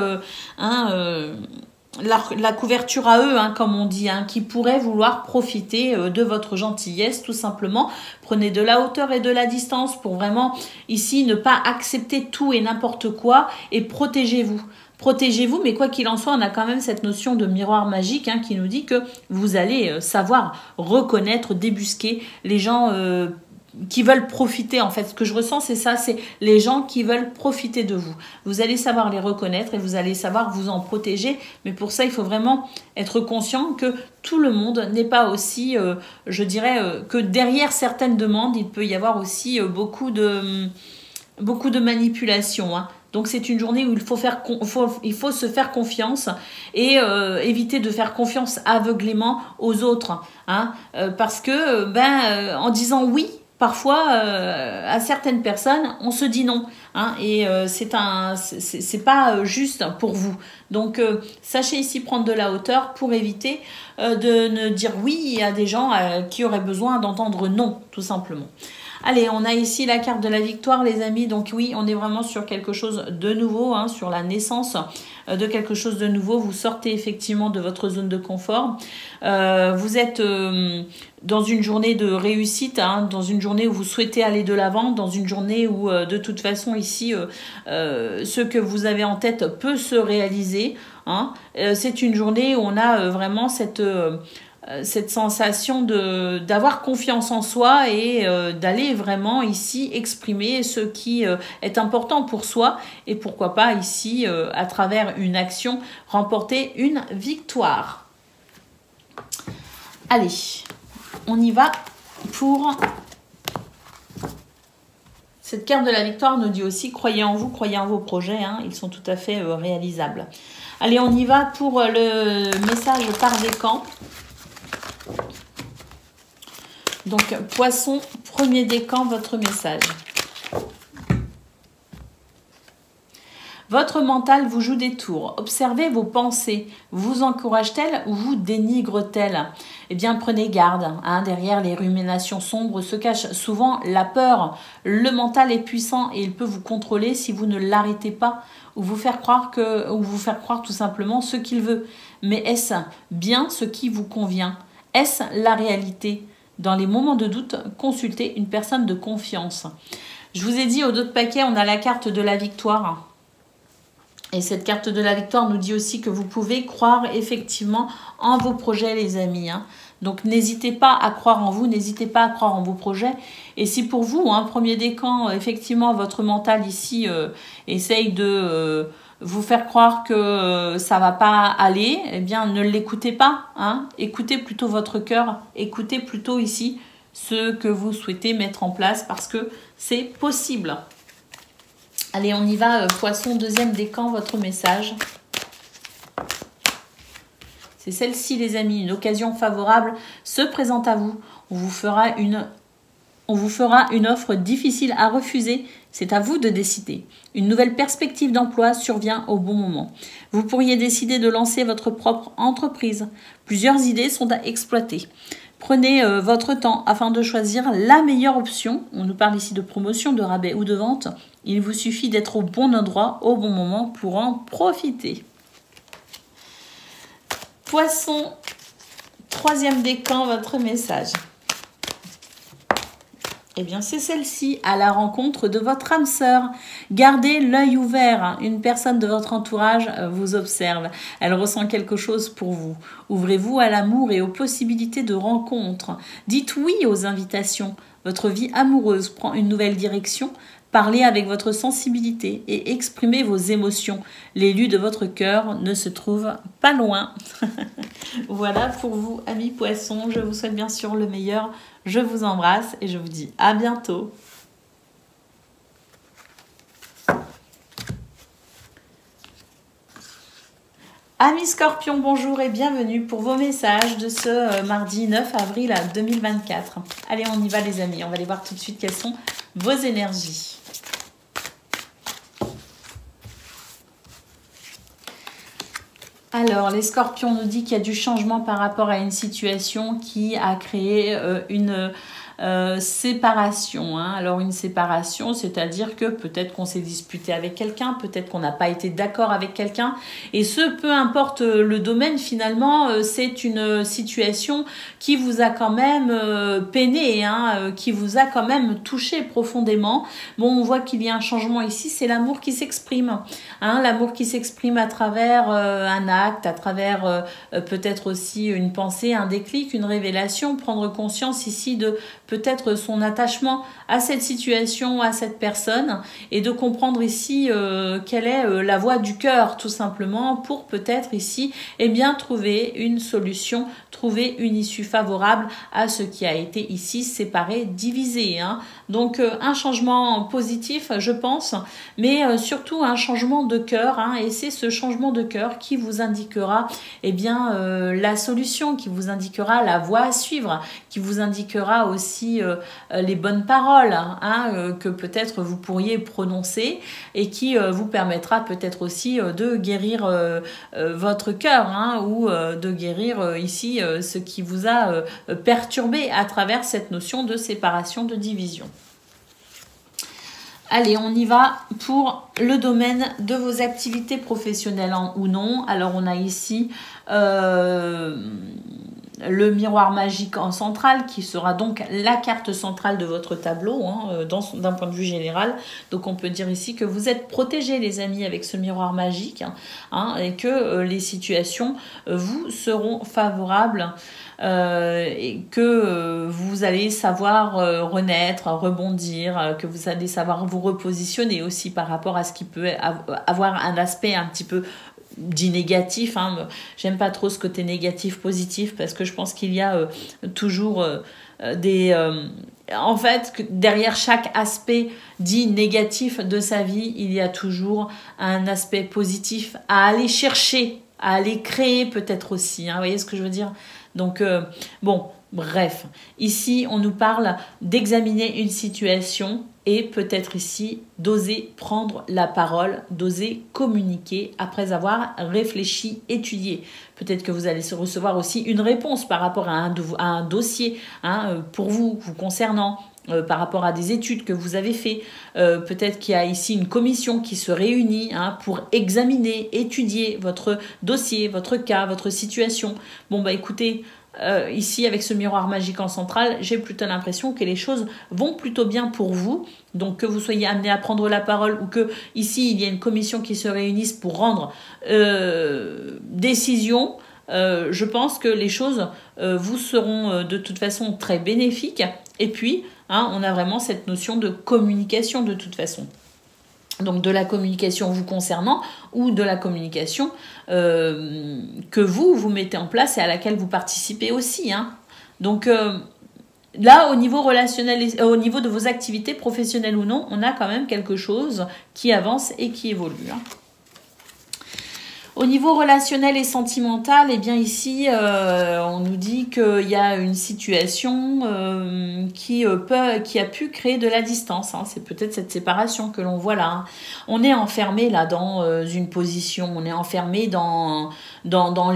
la couverture à eux, hein, comme on dit, hein, qui pourraient vouloir profiter de votre gentillesse, tout simplement. Prenez de la hauteur et de la distance pour vraiment, ici, ne pas accepter tout et n'importe quoi et protégez-vous. Protégez-vous, mais quoi qu'il en soit, on a quand même cette notion de miroir magique hein, qui nous dit que vous allez savoir reconnaître, débusquer les gens qui veulent profiter. En fait, ce que je ressens, c'est ça, c'est les gens qui veulent profiter de vous. Vous allez savoir les reconnaître et vous allez savoir vous en protéger. Mais pour ça, il faut vraiment être conscient que tout le monde n'est pas aussi, je dirais, que derrière certaines demandes, il peut y avoir aussi beaucoup de manipulation. Hein. Donc c'est une journée où il faut se faire confiance et éviter de faire confiance aveuglément aux autres. Hein, parce que en disant oui, parfois, à certaines personnes, on se dit non, hein, et c'est pas juste pour vous. Donc, sachez ici prendre de la hauteur pour éviter de ne dire oui à des gens qui auraient besoin d'entendre non, tout simplement. Allez, on a ici la carte de la victoire, les amis. Donc oui, on est vraiment sur quelque chose de nouveau, hein, sur la naissance de quelque chose de nouveau. Vous sortez effectivement de votre zone de confort. Vous êtes dans une journée de réussite, hein, dans une journée où vous souhaitez aller de l'avant, dans une journée où de toute façon ici, ce que vous avez en tête peut se réaliser. Hein. C'est une journée où on a vraiment cette sensation d'avoir confiance en soi et d'aller vraiment ici exprimer ce qui est important pour soi et pourquoi pas ici, à travers une action, remporter une victoire. Allez, on y va pour... Cette carte de la victoire nous dit aussi, croyez en vous, croyez en vos projets, hein, ils sont tout à fait réalisables. Allez, on y va pour le message par décan. Donc, Poisson, premier décan, votre message. Votre mental vous joue des tours. Observez vos pensées. Vous encourage-t-elle ou vous dénigre-t-elle? Eh bien, prenez garde. Hein, derrière les ruminations sombres se cache souvent la peur. Le mental est puissant et il peut vous contrôler si vous ne l'arrêtez pas ou vous faire croire tout simplement ce qu'il veut. Mais est-ce bien ce qui vous convient? Est-ce la réalité? Dans les moments de doute, consultez une personne de confiance. Je vous ai dit, au dos de paquet, on a la carte de la victoire. Et cette carte de la victoire nous dit aussi que vous pouvez croire effectivement en vos projets, les amis. Hein. Donc, n'hésitez pas à croire en vous, n'hésitez pas à croire en vos projets. Et si pour vous, hein, premier décan, effectivement, votre mental ici essaye de... vous faire croire que ça va pas aller, eh bien, ne l'écoutez pas. Hein. Écoutez plutôt votre cœur, écoutez plutôt ici ce que vous souhaitez mettre en place parce que c'est possible. Allez, on y va, Poisson, deuxième décan, votre message. C'est celle-ci, les amis, une occasion favorable se présente à vous. On vous fera une offre difficile à refuser. C'est à vous de décider. Une nouvelle perspective d'emploi survient au bon moment. Vous pourriez décider de lancer votre propre entreprise. Plusieurs idées sont à exploiter. Prenez votre temps afin de choisir la meilleure option. On nous parle ici de promotion, de rabais ou de vente. Il vous suffit d'être au bon endroit, au bon moment pour en profiter. Poisson, troisième décan, votre message. Eh bien, c'est celle-ci, à la rencontre de votre âme sœur. Gardez l'œil ouvert. Une personne de votre entourage vous observe. Elle ressent quelque chose pour vous. Ouvrez-vous à l'amour et aux possibilités de rencontre. Dites oui aux invitations. Votre vie amoureuse prend une nouvelle direction. Parlez avec votre sensibilité et exprimez vos émotions. L'élu de votre cœur ne se trouve pas loin. Voilà pour vous, amis poissons. Je vous souhaite bien sûr le meilleur. Je vous embrasse et je vous dis à bientôt. Amis Scorpions, bonjour et bienvenue pour vos messages de ce mardi 9 avril 2024. Allez, on y va les amis. On va aller voir tout de suite quelles sont vos énergies. Alors, les scorpions nous disent qu'il y a du changement par rapport à une situation qui a créé une séparation. Hein. Alors, une séparation, c'est-à-dire que peut-être qu'on s'est disputé avec quelqu'un, peut-être qu'on n'a pas été d'accord avec quelqu'un. Et ce, peu importe le domaine, finalement, c'est une situation qui vous a quand même peiné, hein, qui vous a quand même touché profondément. Bon, on voit qu'il y a un changement ici, c'est l'amour qui s'exprime. Hein, l'amour qui s'exprime à travers un acte, à travers peut-être aussi une pensée, un déclic, une révélation, prendre conscience ici de peut-être son attachement à cette situation, à cette personne, et de comprendre ici quelle est la voie du cœur, tout simplement, pour peut-être ici, eh bien, trouver une solution, trouver une issue favorable à ce qui a été ici séparé, divisé. Hein. Donc, un changement positif, je pense, mais surtout un changement de cœur, hein, et c'est ce changement de cœur qui vous indiquera, eh bien, la solution, qui vous indiquera la voie à suivre, qui vous indiquera aussi les bonnes paroles hein, que peut-être vous pourriez prononcer et qui vous permettra peut-être aussi de guérir votre cœur hein, ou de guérir ici ce qui vous a perturbé à travers cette notion de séparation, de division. Allez, on y va pour le domaine de vos activités professionnelles ou non. Alors, on a ici le miroir magique en centrale qui sera donc la carte centrale de votre tableau hein, d'un point de vue général. Donc on peut dire ici que vous êtes protégés les amis avec ce miroir magique hein, et que les situations vous seront favorables et que vous allez savoir renaître, rebondir, que vous allez savoir vous repositionner aussi par rapport à ce qui peut avoir un aspect un petit peu dit négatif, hein. J'aime pas trop ce côté négatif positif parce que je pense qu'il y a toujours en fait que derrière chaque aspect dit négatif de sa vie il y a toujours un aspect positif à aller chercher, à aller créer peut-être aussi hein. Vous voyez ce que je veux dire? Donc bon, bref, ici on nous parle d'examiner une situation et peut-être ici d'oser prendre la parole, d'oser communiquer après avoir réfléchi, étudié. Peut-être que vous allez recevoir aussi une réponse par rapport à un dossier hein, pour vous concernant. Par rapport à des études que vous avez fait. Peut-être qu'il y a ici une commission qui se réunit hein, pour examiner, étudier votre dossier, votre cas, votre situation. Bon, bah écoutez, ici avec ce miroir magique en centrale, j'ai plutôt l'impression que les choses vont plutôt bien pour vous. Donc que vous soyez amené à prendre la parole ou que ici il y a une commission qui se réunisse pour rendre décision, je pense que les choses vous seront de toute façon très bénéfiques. Et puis, hein, on a vraiment cette notion de communication de toute façon. Donc de la communication vous concernant ou de la communication que vous mettez en place et à laquelle vous participez aussi. Hein. Donc là, au niveau relationnel, au niveau de vos activités professionnelles ou non, on a quand même quelque chose qui avance et qui évolue. Hein. Au niveau relationnel et sentimental, eh bien ici, on nous dit qu'il y a une situation qui a pu créer de la distance. Hein. C'est peut-être cette séparation que l'on voit là. Hein. On est enfermé là dans une position, on est enfermé dans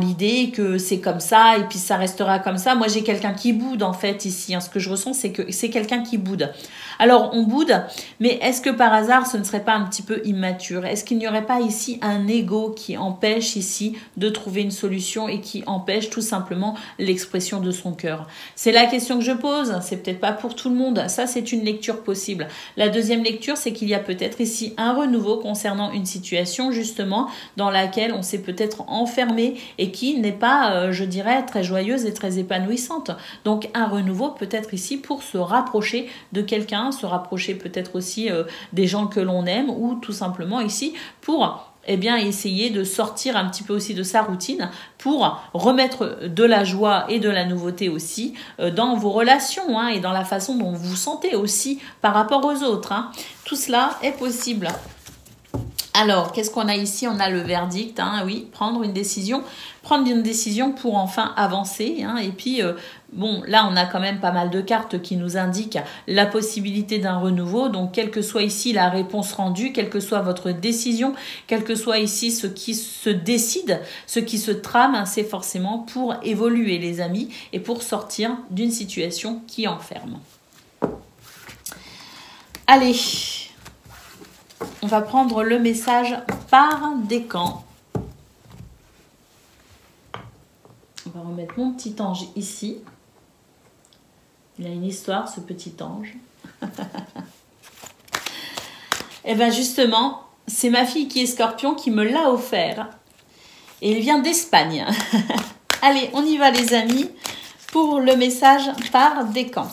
l'idée que c'est comme ça et puis ça restera comme ça. Moi, j'ai quelqu'un qui boude en fait ici. Hein. Ce que je ressens, c'est que c'est quelqu'un qui boude. Alors, on boude, mais est-ce que par hasard, ce ne serait pas un petit peu immature? Est-ce qu'il n'y aurait pas ici un ego qui empêche ici de trouver une solution et qui empêche tout simplement l'expression de son cœur? C'est la question que je pose. C'est peut-être pas pour tout le monde. Ça, c'est une lecture possible. La deuxième lecture, c'est qu'il y a peut-être ici un renouveau concernant une situation justement dans laquelle on s'est peut-être enfermé et qui n'est pas, je dirais, très joyeuse et très épanouissante. Donc, un renouveau peut-être ici pour se rapprocher de quelqu'un, se rapprocher peut-être aussi des gens que l'on aime ou tout simplement ici pour essayer de sortir un petit peu aussi de sa routine pour remettre de la joie et de la nouveauté aussi dans vos relations hein, et dans la façon dont vous vous sentez aussi par rapport aux autres. Hein. Tout cela est possible. Alors, qu'est-ce qu'on a ici? On a le verdict, hein, oui, prendre une décision pour enfin avancer. Hein, et puis, bon, là, on a quand même pas mal de cartes qui nous indiquent la possibilité d'un renouveau. Donc, quelle que soit ici la réponse rendue, quelle que soit votre décision, quel que soit ici ce qui se décide, ce qui se trame, c'est forcément pour évoluer, les amis, et pour sortir d'une situation qui enferme. Allez, on va prendre le message par décan. On va remettre mon petit ange ici. Il a une histoire, ce petit ange. Et bien justement, c'est ma fille qui est Scorpion qui me l'a offert. Et il vient d'Espagne. Allez, on y va les amis pour le message par décan.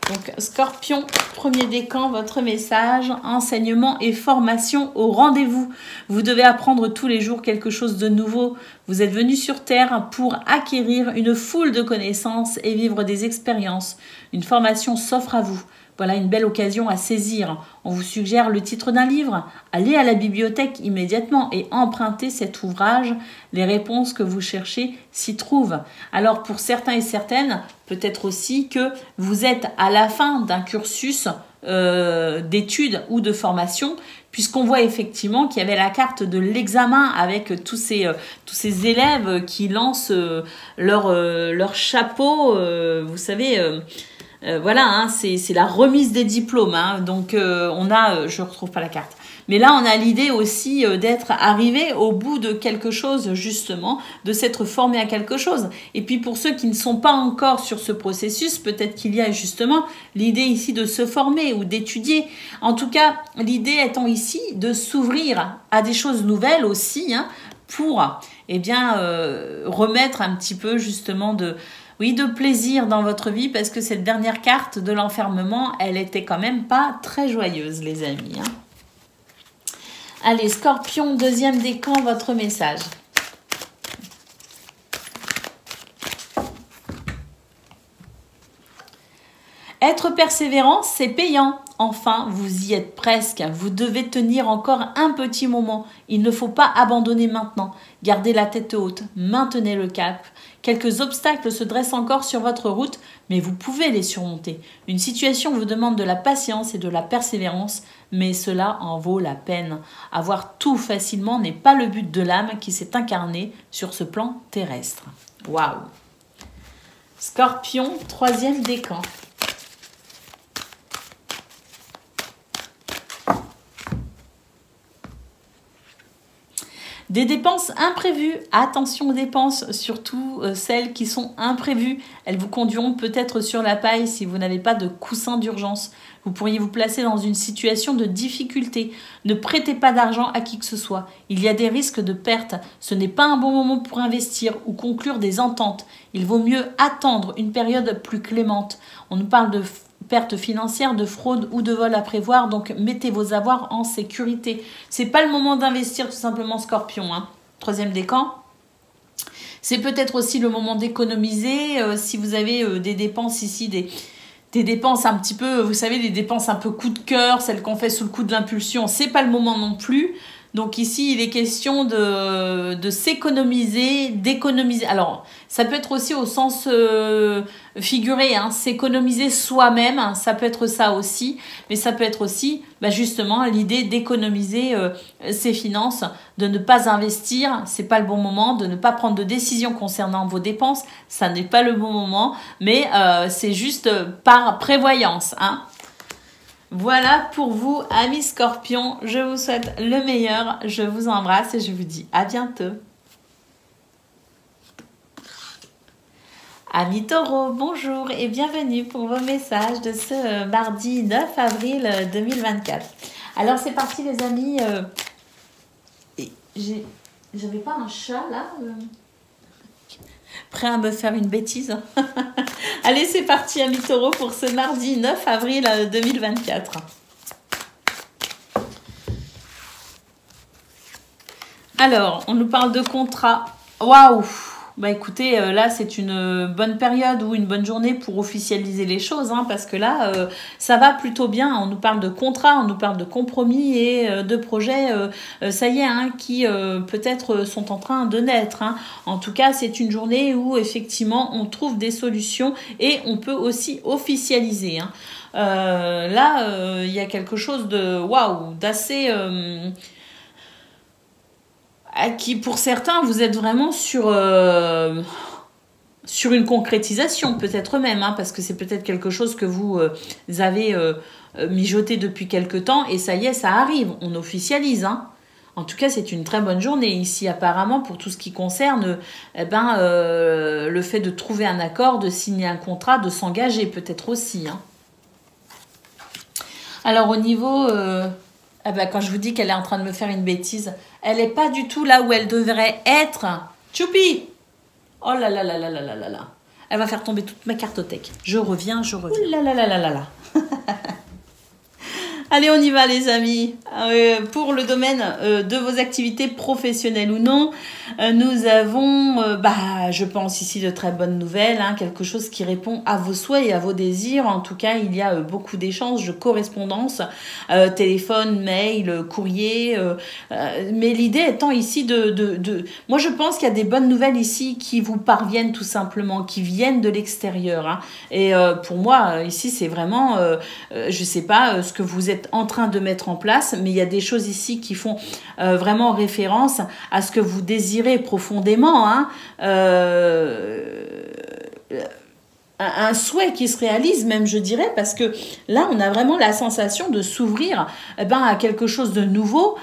Donc, Scorpion, premier décan, votre message, enseignement et formation au rendez-vous. Vous devez apprendre tous les jours quelque chose de nouveau. Vous êtes venu sur Terre pour acquérir une foule de connaissances et vivre des expériences. Une formation s'offre à vous. Voilà une belle occasion à saisir. On vous suggère le titre d'un livre. Allez à la bibliothèque immédiatement et empruntez cet ouvrage. Les réponses que vous cherchez s'y trouvent. Alors pour certains et certaines, peut-être aussi que vous êtes à la fin d'un cursus d'études ou de formation, puisqu'on voit effectivement qu'il y avait la carte de l'examen avec tous ces élèves qui lancent leur chapeau, vous savez... voilà, hein, c'est la remise des diplômes. Hein, donc, on a, je ne retrouve pas la carte. Mais là, on a l'idée aussi d'être arrivé au bout de quelque chose, justement, de s'être formé à quelque chose. Et puis, pour ceux qui ne sont pas encore sur ce processus, peut-être qu'il y a justement l'idée ici de se former ou d'étudier. En tout cas, l'idée étant ici de s'ouvrir à des choses nouvelles aussi, hein, pour, eh bien, remettre un petit peu, justement, de plaisir dans votre vie, parce que cette dernière carte de l'enfermement, elle était quand même pas très joyeuse, les amis. Hein. Allez, Scorpion, deuxième décan, votre message. Être persévérant, c'est payant. Enfin, vous y êtes presque. Vous devez tenir encore un petit moment. Il ne faut pas abandonner maintenant. Gardez la tête haute. Maintenez le cap. Quelques obstacles se dressent encore sur votre route, mais vous pouvez les surmonter. Une situation vous demande de la patience et de la persévérance, mais cela en vaut la peine. Avoir tout facilement n'est pas le but de l'âme qui s'est incarnée sur ce plan terrestre. Waouh! Scorpion, troisième décan. Des dépenses imprévues. Attention aux dépenses, surtout celles qui sont imprévues. Elles vous conduiront peut-être sur la paille si vous n'avez pas de coussin d'urgence. Vous pourriez vous placer dans une situation de difficulté. Ne prêtez pas d'argent à qui que ce soit. Il y a des risques de perte. Ce n'est pas un bon moment pour investir ou conclure des ententes. Il vaut mieux attendre une période plus clémente. On nous parle de perte financière, de fraude ou de vol à prévoir, donc mettez vos avoirs en sécurité. C'est pas le moment d'investir tout simplement, Scorpion. Hein. Troisième décan. C'est peut-être aussi le moment d'économiser si vous avez des dépenses ici, des dépenses un petit peu, vous savez, des dépenses un peu coup de cœur, celles qu'on fait sous le coup de l'impulsion. C'est pas le moment non plus. Donc ici, il est question de s'économiser, d'économiser. Alors, ça peut être aussi au sens figuré, hein, s'économiser soi-même, hein, ça peut être ça aussi. Mais ça peut être aussi, justement, l'idée d'économiser ses finances, de ne pas investir, c'est pas le bon moment, de ne pas prendre de décision concernant vos dépenses, ça n'est pas le bon moment, mais c'est juste par prévoyance, hein. Voilà pour vous, amis Scorpions. Je vous souhaite le meilleur. Je vous embrasse et je vous dis à bientôt. Amis Taureaux, bonjour et bienvenue pour vos messages de ce mardi 9 avril 2024. Alors c'est parti les amis. J'avais pas un chat là prêt à me faire une bêtise. Allez, c'est parti, amis taureaux, pour ce mardi 9 avril 2024. Alors, on nous parle de contrat. Waouh! Bah écoutez, là c'est une bonne période ou une bonne journée pour officialiser les choses, hein, parce que là ça va plutôt bien. On nous parle de contrats, on nous parle de compromis et de projets, ça y est, hein, qui peut-être sont en train de naître. Hein. En tout cas, c'est une journée où effectivement on trouve des solutions et on peut aussi officialiser. Hein. Là, il y a quelque chose de waouh, d'assez qui pour certains vous êtes vraiment sur une concrétisation peut-être même, hein, parce que c'est peut-être quelque chose que vous avez mijoté depuis quelque temps et ça y est, ça arrive, on officialise. Hein. En tout cas, c'est une très bonne journée ici apparemment pour tout ce qui concerne le fait de trouver un accord, de signer un contrat, de s'engager peut-être aussi. Hein. Alors au niveau... Ah bah, quand je vous dis qu'elle est en train de me faire une bêtise, elle n'est pas du tout là où elle devrait être. Choupi! Oh là là là là là là là là. Elle va faire tomber toute ma cartothèque. Je reviens, je reviens. Ouh là là là là là là. Allez, on y va les amis. Pour le domaine de vos activités professionnelles ou non, nous avons, je pense ici de très bonnes nouvelles, hein, quelque chose qui répond à vos souhaits et à vos désirs. En tout cas, il y a beaucoup d'échanges, de correspondance, téléphone, mail, courrier. Mais l'idée étant ici moi, je pense qu'il y a des bonnes nouvelles ici qui vous parviennent tout simplement, qui viennent de l'extérieur. Hein. Et pour moi, ici, c'est vraiment, je sais pas ce que vous êtes en train de mettre en place, mais il y a des choses ici qui font vraiment référence à ce que vous désirez profondément, hein, un souhait qui se réalise même, je dirais, parce que là on a vraiment la sensation de s'ouvrir à quelque chose de nouveau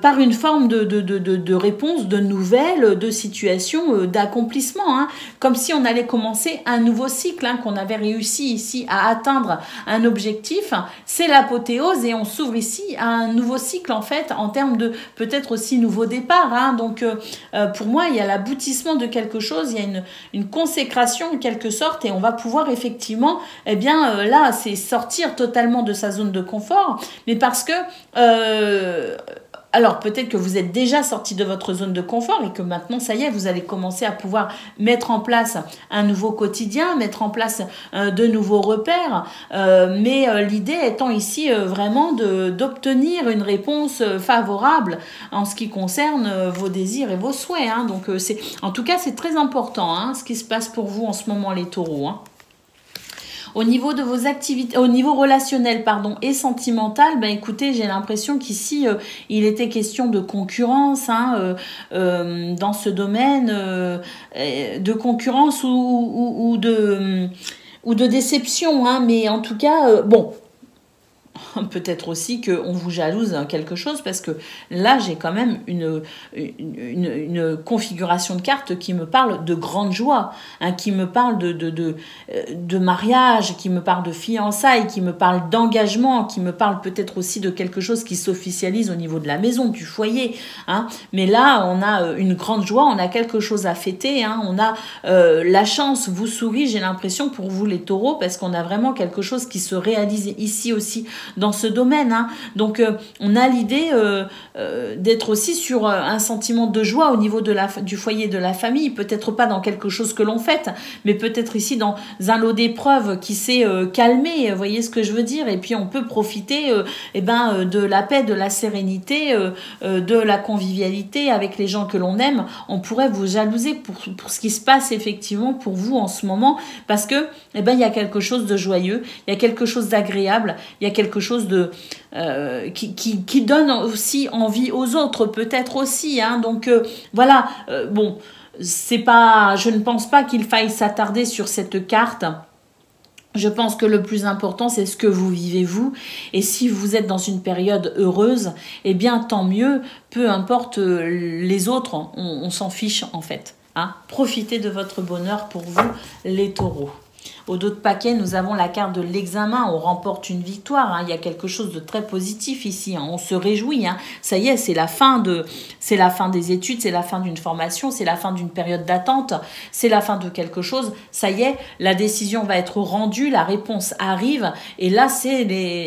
par une forme de réponse, de nouvelles, de situation, d'accomplissement, hein, comme si on allait commencer un nouveau cycle, hein, qu'on avait réussi ici à atteindre un objectif. C'est l'apothéose et on s'ouvre ici à un nouveau cycle en fait, en termes de peut-être aussi nouveau départ, hein. Donc pour moi il y a l'aboutissement de quelque chose, il y a une consécration en quelque sorte et on va pouvoir effectivement, là, c'est sortir totalement de sa zone de confort, mais parce que alors peut-être que vous êtes déjà sorti de votre zone de confort et que maintenant, ça y est, vous allez commencer à pouvoir mettre en place un nouveau quotidien, mettre en place de nouveaux repères, mais l'idée étant ici vraiment d'obtenir une réponse favorable en ce qui concerne vos désirs et vos souhaits. Hein. Donc, en tout cas, c'est très important, hein, ce qui se passe pour vous en ce moment, les taureaux. Hein. Au niveau de vos activités, au niveau relationnel, et sentimental, écoutez, j'ai l'impression qu'ici, il était question de concurrence, hein, dans ce domaine, de concurrence ou de déception, hein, mais en tout cas, peut-être aussi qu'on vous jalouse quelque chose parce que là j'ai quand même une configuration de cartes qui me parle de grande joie, hein, qui me parle de mariage, qui me parle de fiançailles, qui me parle d'engagement, qui me parle peut-être aussi de quelque chose qui s'officialise au niveau de la maison, du foyer, hein. Mais là on a une grande joie, on a quelque chose à fêter, hein. On a la chance vous sourit, j'ai l'impression pour vous les taureaux, parce qu'on a vraiment quelque chose qui se réalise ici aussi dans ce domaine, hein. Donc on a l'idée d'être aussi sur un sentiment de joie au niveau du foyer, de la famille, peut-être pas dans quelque chose que l'on fête, mais peut-être ici dans un lot d'épreuves qui s'est calmé, vous voyez ce que je veux dire, et puis on peut profiter de la paix, de la sérénité, de la convivialité avec les gens que l'on aime. On pourrait vous jalouser pour ce qui se passe effectivement pour vous en ce moment, parce que il y a quelque chose de joyeux, il y a quelque chose d'agréable, il y a quelque chose de qui donne aussi envie aux autres peut-être aussi, hein. Donc voilà, je ne pense pas qu'il faille s'attarder sur cette carte. Je pense que le plus important, c'est ce que vous vivez vous. Et si vous êtes dans une période heureuse, tant mieux, peu importe les autres, on s'en fiche en fait, hein. Profitez de votre bonheur pour vous, les taureaux. Au dos de paquet, nous avons la carte de l'examen. On remporte une victoire. Hein. Il y a quelque chose de très positif ici. Hein. On se réjouit. Hein. Ça y est, c'est la fin des études, c'est la fin d'une formation, c'est la fin d'une période d'attente, c'est la fin de quelque chose. Ça y est, la décision va être rendue, la réponse arrive. Et là, c'est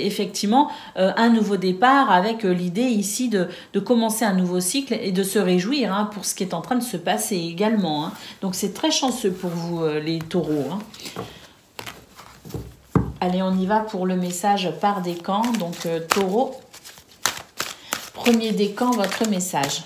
effectivement un nouveau départ avec l'idée ici de commencer un nouveau cycle et de se réjouir hein, pour ce qui est en train de se passer également. Hein. Donc, c'est très chanceux pour vous, les taureaux. Hein. Allez, on y va pour le message par décan. Donc, taureau, premier décan, votre message.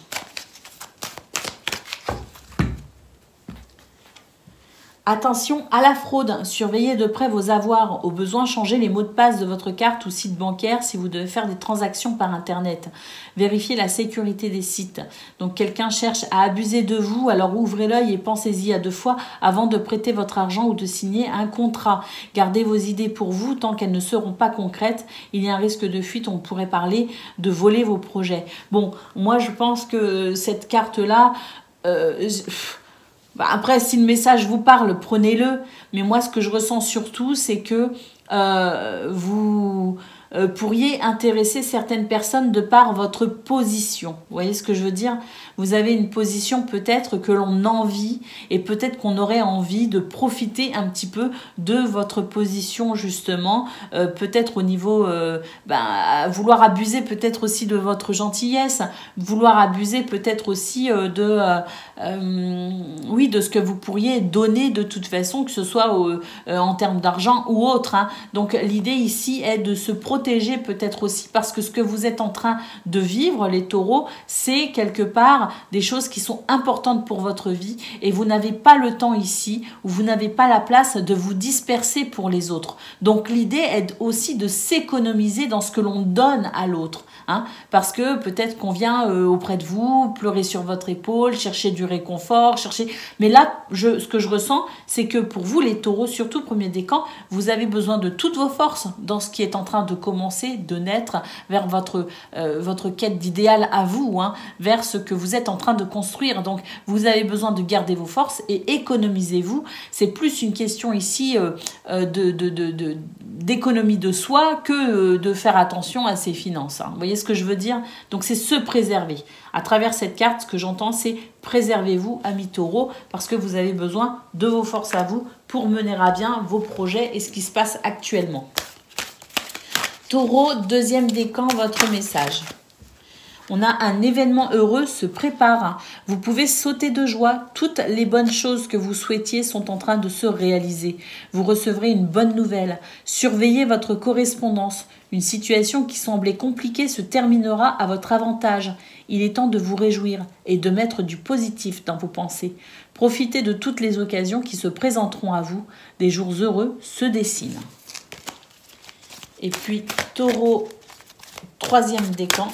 Attention à la fraude, surveillez de près vos avoirs, au besoin changez les mots de passe de votre carte ou site bancaire si vous devez faire des transactions par internet. Vérifiez la sécurité des sites. Donc quelqu'un cherche à abuser de vous, alors ouvrez l'œil et pensez-y à 2 fois avant de prêter votre argent ou de signer un contrat. Gardez vos idées pour vous tant qu'elles ne seront pas concrètes. Il y a un risque de fuite, on pourrait parler de voler vos projets. Bon, moi je pense que cette carte-là... Après, si le message vous parle, prenez-le. Mais moi, ce que je ressens surtout, c'est que vous pourriez intéresser certaines personnes de par votre position. Vous voyez ce que je veux dire? Vous avez une position peut-être que l'on envie et peut-être qu'on aurait envie de profiter un petit peu de votre position justement, peut-être au niveau, vouloir abuser peut-être aussi de votre gentillesse, vouloir abuser peut-être aussi de ce que vous pourriez donner de toute façon, que ce soit en termes d'argent ou autre. Hein. Donc l'idée ici est de se protéger peut-être aussi parce que ce que vous êtes en train de vivre, les taureaux, c'est quelque part des choses qui sont importantes pour votre vie et vous n'avez pas le temps ici ou vous n'avez pas la place de vous disperser pour les autres. Donc l'idée est aussi de s'économiser dans ce que l'on donne à l'autre. Hein, parce que peut-être qu'on vient auprès de vous, pleurer sur votre épaule, chercher du réconfort, Mais là, ce que je ressens, c'est que pour vous, les taureaux, surtout premier décan, vous avez besoin de toutes vos forces dans ce qui est en train de commencer, de naître vers votre quête d'idéal à vous, hein, vers ce que vous êtes en train de construire. Donc, vous avez besoin de garder vos forces et économisez-vous. C'est plus une question ici d'économie de soi que de faire attention à ses finances. Hein. Vous voyez ce que je veux dire? Donc, c'est se préserver. À travers cette carte, ce que j'entends, c'est préservez-vous, amis taureaux, parce que vous avez besoin de vos forces à vous pour mener à bien vos projets et ce qui se passe actuellement. Taureau, deuxième décan, votre message. On a un événement heureux se prépare. Vous pouvez sauter de joie. Toutes les bonnes choses que vous souhaitiez sont en train de se réaliser. Vous recevrez une bonne nouvelle. Surveillez votre correspondance. Une situation qui semblait compliquée se terminera à votre avantage. Il est temps de vous réjouir et de mettre du positif dans vos pensées. Profitez de toutes les occasions qui se présenteront à vous. Des jours heureux se dessinent. Et puis, Taureau, troisième décan.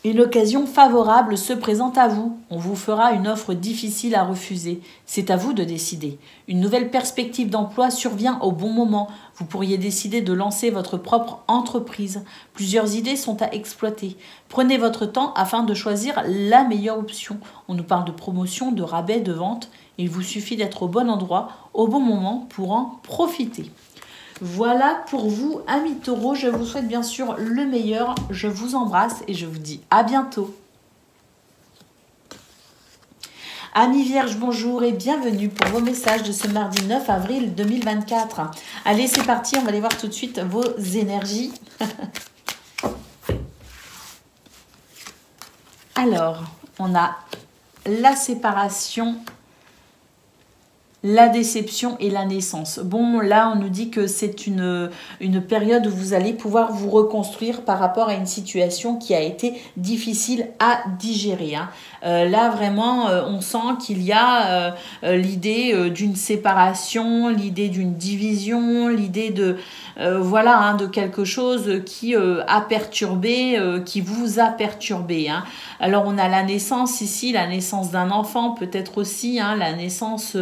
Une occasion favorable se présente à vous. On vous fera une offre difficile à refuser. C'est à vous de décider. Une nouvelle perspective d'emploi survient au bon moment. Vous pourriez décider de lancer votre propre entreprise. Plusieurs idées sont à exploiter. Prenez votre temps afin de choisir la meilleure option. On nous parle de promotion, de rabais, de vente. Il vous suffit d'être au bon endroit, au bon moment pour en profiter. Voilà pour vous, amis taureaux. Je vous souhaite bien sûr le meilleur. Je vous embrasse et je vous dis à bientôt. Amis vierges, bonjour et bienvenue pour vos messages de ce mardi 9 avril 2024. Allez, c'est parti, on va aller voir tout de suite vos énergies. Alors, on a la séparation, la déception et la naissance. Bon, là, on nous dit que c'est une période où vous allez pouvoir vous reconstruire par rapport à une situation qui a été difficile à digérer. Hein. Là, vraiment, on sent qu'il y a l'idée d'une séparation, l'idée d'une division, l'idée de de quelque chose qui a perturbé, qui vous a perturbé. Hein. Alors, on a la naissance ici, la naissance d'un enfant, peut-être aussi, hein, la naissance...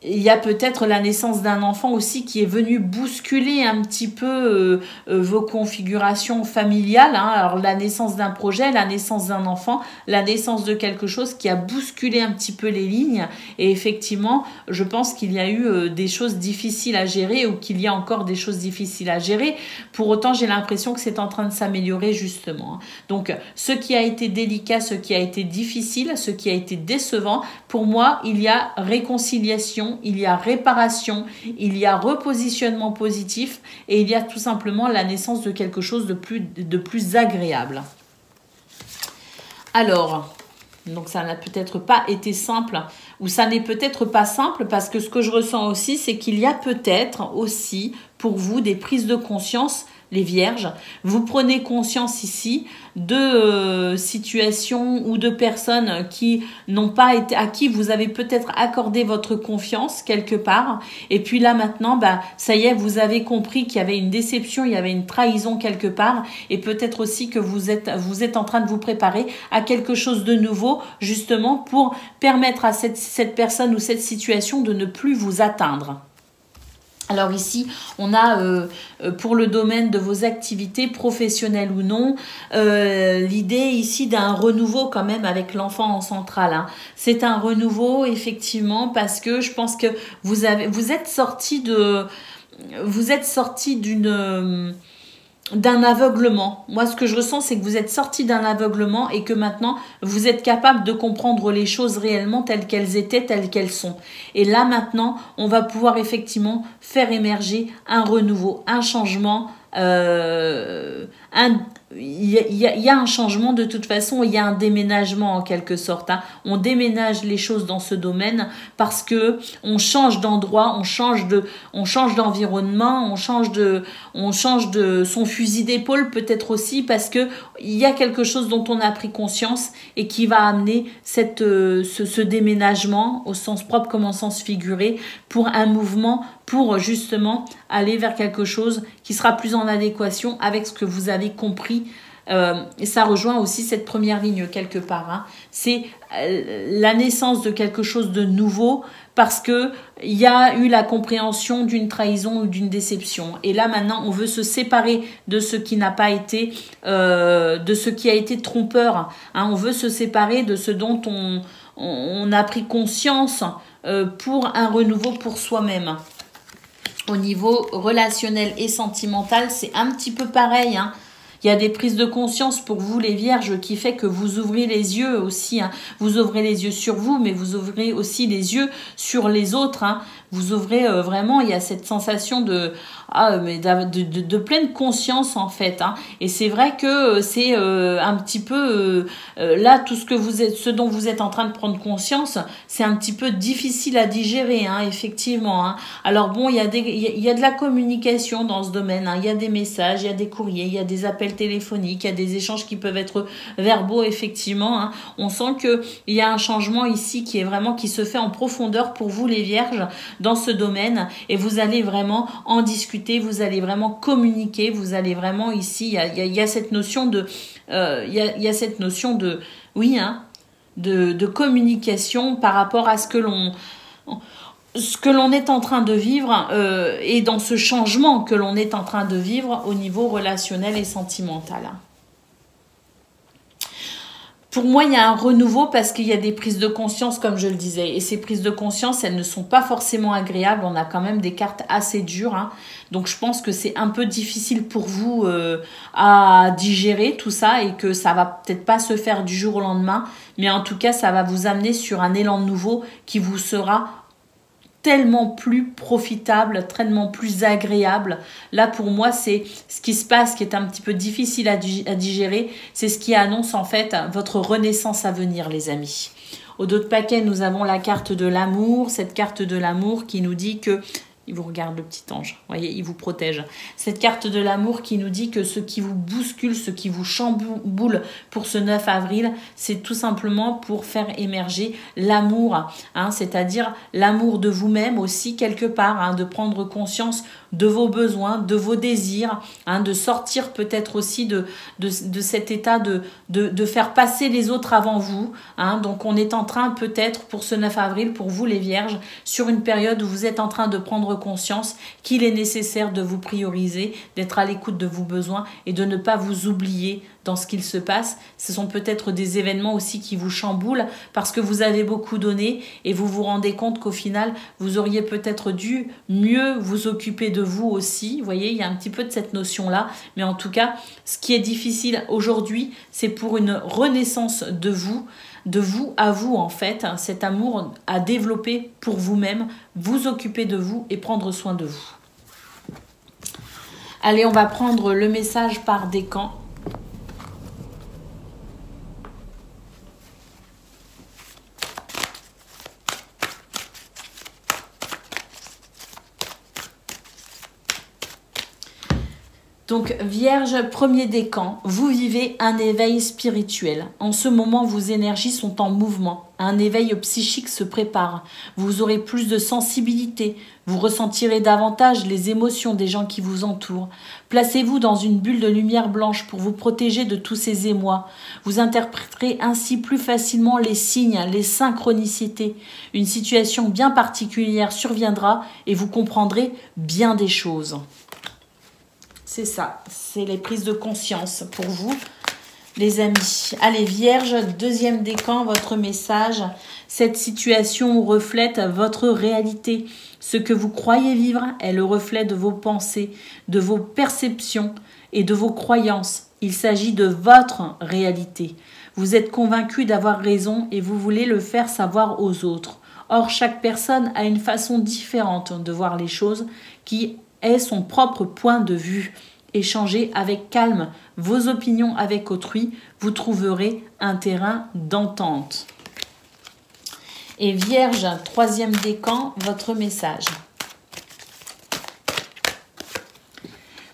il y a peut-être la naissance d'un enfant aussi qui est venu bousculer un petit peu vos configurations familiales. Hein. Alors la naissance d'un projet, la naissance d'un enfant, la naissance de quelque chose qui a bousculé un petit peu les lignes. Et effectivement, je pense qu'il y a eu des choses difficiles à gérer ou qu'il y a encore des choses difficiles à gérer. Pour autant, j'ai l'impression que c'est en train de s'améliorer justement. Donc, ce qui a été délicat, ce qui a été difficile, ce qui a été décevant, pour moi, il y a réconciliation, il y a réparation, il y a repositionnement positif et il y a tout simplement la naissance de quelque chose de plus agréable. Alors, donc ça n'a peut-être pas été simple ou ça n'est peut-être pas simple parce que ce que je ressens aussi, c'est qu'il y a peut-être aussi pour vous des prises de conscience, les vierges. Vous prenez conscience ici de situations ou de personnes qui n'ont pas été, à qui vous avez peut-être accordé votre confiance quelque part. Et puis là maintenant, ça y est, vous avez compris qu'il y avait une déception, il y avait une trahison quelque part. Et peut-être aussi que vous êtes en train de vous préparer à quelque chose de nouveau, justement pour permettre à cette personne ou cette situation de ne plus vous atteindre. Alors ici, on a pour le domaine de vos activités professionnelles ou non, l'idée ici d'un renouveau quand même avec l'enfant en centrale. Hein. C'est un renouveau effectivement parce que je pense que vous êtes sorti d'un aveuglement. Moi, ce que je ressens, c'est que vous êtes sorti d'un aveuglement et que maintenant, vous êtes capable de comprendre les choses réellement telles qu'elles étaient, telles qu'elles sont. Et là, maintenant, on va pouvoir effectivement faire émerger un renouveau, un changement, il y a un changement de toute façon, il y a un déménagement en quelque sorte. Hein. On déménage les choses dans ce domaine parce que on change d'endroit, on change d'environnement, on change de son fusil d'épaule peut-être aussi parce que il y a quelque chose dont on a pris conscience et qui va amener ce déménagement au sens propre comme au sens figuré pour un mouvement, pour justement aller vers quelque chose qui sera plus en adéquation avec ce que vous avez compris. Et ça rejoint aussi cette première ligne quelque part. Hein. C'est la naissance de quelque chose de nouveau parce que il y a eu la compréhension d'une trahison ou d'une déception. Et là maintenant, on veut se séparer de ce qui n'a pas été, de ce qui a été trompeur. Hein. On veut se séparer de ce dont on a pris conscience pour un renouveau pour soi-même. Au niveau relationnel et sentimental, c'est un petit peu pareil. Hein. Il y a des prises de conscience pour vous, les vierges, qui fait que vous ouvrez les yeux aussi. Hein. Vous ouvrez les yeux sur vous, mais vous ouvrez aussi les yeux sur les autres. Hein. Vous ouvrez vraiment, il y a cette sensation de pleine conscience en fait. Hein. Et c'est vrai que c'est un petit peu là, tout ce dont vous êtes en train de prendre conscience, c'est un petit peu difficile à digérer, hein, effectivement. Hein. Alors bon, il y a de la communication dans ce domaine. Hein. Il y a des messages, il y a des courriers, il y a des appels téléphoniques, il y a des échanges qui peuvent être verbaux, effectivement. Hein. On sent que il y a un changement ici qui se fait en profondeur pour vous, les vierges, dans ce domaine, et vous allez vraiment en discuter, vous allez vraiment communiquer, vous allez vraiment ici, il y a cette notion de oui, hein, de communication par rapport à ce que l'on est en train de vivre et dans ce changement que l'on est en train de vivre au niveau relationnel et sentimental. Pour moi, il y a un renouveau parce qu'il y a des prises de conscience, comme je le disais. Et ces prises de conscience, elles ne sont pas forcément agréables. On a quand même des cartes assez dures. Hein. Donc, je pense que c'est un peu difficile pour vous à digérer tout ça et que ça va peut-être pas se faire du jour au lendemain. Mais en tout cas, ça va vous amener sur un élan nouveau qui vous sera tellement plus profitable, tellement plus agréable. Là, pour moi, c'est ce qui se passe, qui est un petit peu difficile à digérer. C'est ce qui annonce en fait votre renaissance à venir, les amis. Au dos de paquet, nous avons la carte de l'amour. Cette carte de l'amour qui nous dit que Il vous regarde, le petit ange. Vous voyez, il vous protège. Cette carte de l'amour qui nous dit que ce qui vous bouscule, ce qui vous chamboule pour ce 9 avril, c'est tout simplement pour faire émerger l'amour. Hein, c'est-à-dire l'amour de vous-même aussi, quelque part. Hein, de prendre conscience de vos besoins, de vos désirs. Hein, de sortir peut-être aussi de cet état de faire passer les autres avant vous. Hein, donc on est en train peut-être pour ce 9 avril, pour vous les vierges, sur une période où vous êtes en train de prendre conscience qu'il est nécessaire de vous prioriser, d'être à l'écoute de vos besoins et de ne pas vous oublier dans ce qu'il se passe. Ce sont peut-être des événements aussi qui vous chamboulent parce que vous avez beaucoup donné et vous vous rendez compte qu'au final, vous auriez peut-être dû mieux vous occuper de vous aussi. Vous voyez, il y a un petit peu de cette notion-là. Mais en tout cas, ce qui est difficile aujourd'hui, c'est pour une renaissance de vous à vous en fait, hein, cet amour à développer pour vous-même, vous occuper de vous et prendre soin de vous. Allez, on va prendre le message par décan. Donc, Vierge, premier décan, vous vivez un éveil spirituel. En ce moment, vos énergies sont en mouvement. Un éveil psychique se prépare. Vous aurez plus de sensibilité. Vous ressentirez davantage les émotions des gens qui vous entourent. Placez-vous dans une bulle de lumière blanche pour vous protéger de tous ces émois. Vous interpréterez ainsi plus facilement les signes, les synchronicités. Une situation bien particulière surviendra et vous comprendrez bien des choses. C'est ça, c'est les prises de conscience pour vous, les amis. Allez, Vierge, deuxième décan, votre message. Cette situation reflète votre réalité. Ce que vous croyez vivre est le reflet de vos pensées, de vos perceptions et de vos croyances. Il s'agit de votre réalité. Vous êtes convaincu d'avoir raison et vous voulez le faire savoir aux autres. Or, chaque personne a une façon différente de voir les choses qui est son propre point de vue. Échangez avec calme vos opinions avec autrui, vous trouverez un terrain d'entente. Et Vierge, troisième décan, votre message.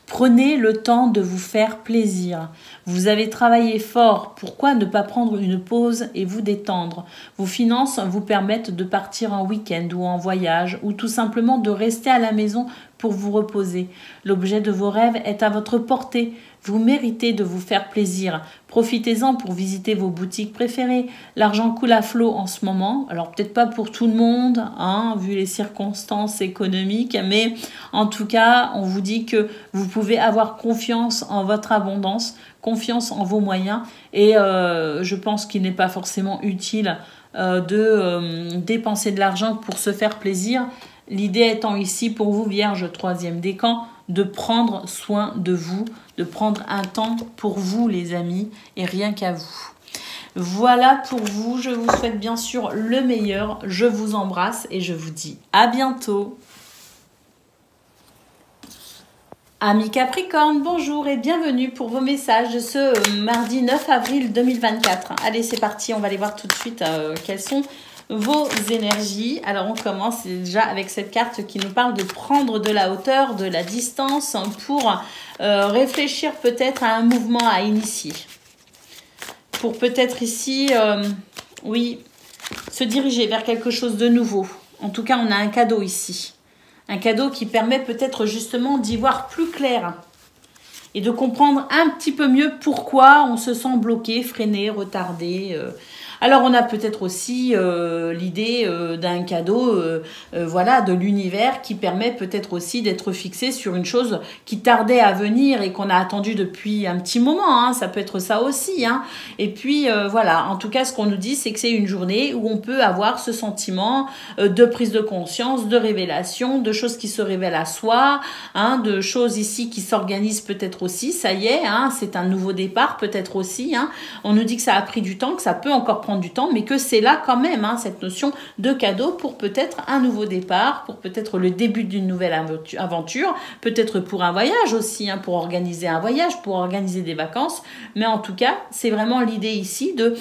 Prenez le temps de vous faire plaisir. Vous avez travaillé fort, pourquoi ne pas prendre une pause et vous détendre? Vos finances vous permettent de partir en week-end ou en voyage ou tout simplement de rester à la maison pour vous reposer. L'objet de vos rêves est à votre portée. Vous méritez de vous faire plaisir. Profitez-en pour visiter vos boutiques préférées. L'argent coule à flot en ce moment. Alors peut-être pas pour tout le monde, hein, vu les circonstances économiques, mais en tout cas, on vous dit que vous pouvez avoir confiance en votre abondance, confiance en vos moyens. Et je pense qu'il n'est pas forcément utile de dépenser de l'argent pour se faire plaisir. L'idée étant ici pour vous, Vierge, troisième décan, de prendre soin de vous, de prendre un temps pour vous, les amis, et rien qu'à vous. Voilà pour vous. Je vous souhaite bien sûr le meilleur. Je vous embrasse et je vous dis à bientôt. Amis Capricorne, bonjour et bienvenue pour vos messages de ce mardi 9 avril 2024. Allez, c'est parti, on va aller voir tout de suite quelles sont vos énergies. Alors, on commence déjà avec cette carte qui nous parle de prendre de la hauteur, de la distance pour réfléchir peut-être à un mouvement à initier. Pour peut-être ici, oui, se diriger vers quelque chose de nouveau. En tout cas, on a un cadeau ici. Un cadeau qui permet peut-être justement d'y voir plus clair et de comprendre un petit peu mieux pourquoi on se sent bloqué, freiné, retardé. Alors, on a peut-être aussi l'idée d'un cadeau voilà, de l'univers qui permet peut-être aussi d'être fixé sur une chose qui tardait à venir et qu'on a attendu depuis un petit moment. Hein. Ça peut être ça aussi. Hein. Et puis, voilà, en tout cas, ce qu'on nous dit, c'est que c'est une journée où on peut avoir ce sentiment de prise de conscience, de révélation, de choses qui se révèlent à soi, hein, de choses ici qui s'organisent peut-être aussi. Ça y est, hein, c'est un nouveau départ peut-être aussi. Hein. On nous dit que ça a pris du temps, que ça peut encore prendre prendre du temps, mais que c'est là quand même, hein, cette notion de cadeau pour peut-être un nouveau départ, pour peut-être le début d'une nouvelle aventure, peut-être pour un voyage aussi, hein, pour organiser un voyage, pour organiser des vacances. Mais en tout cas, c'est vraiment l'idée ici de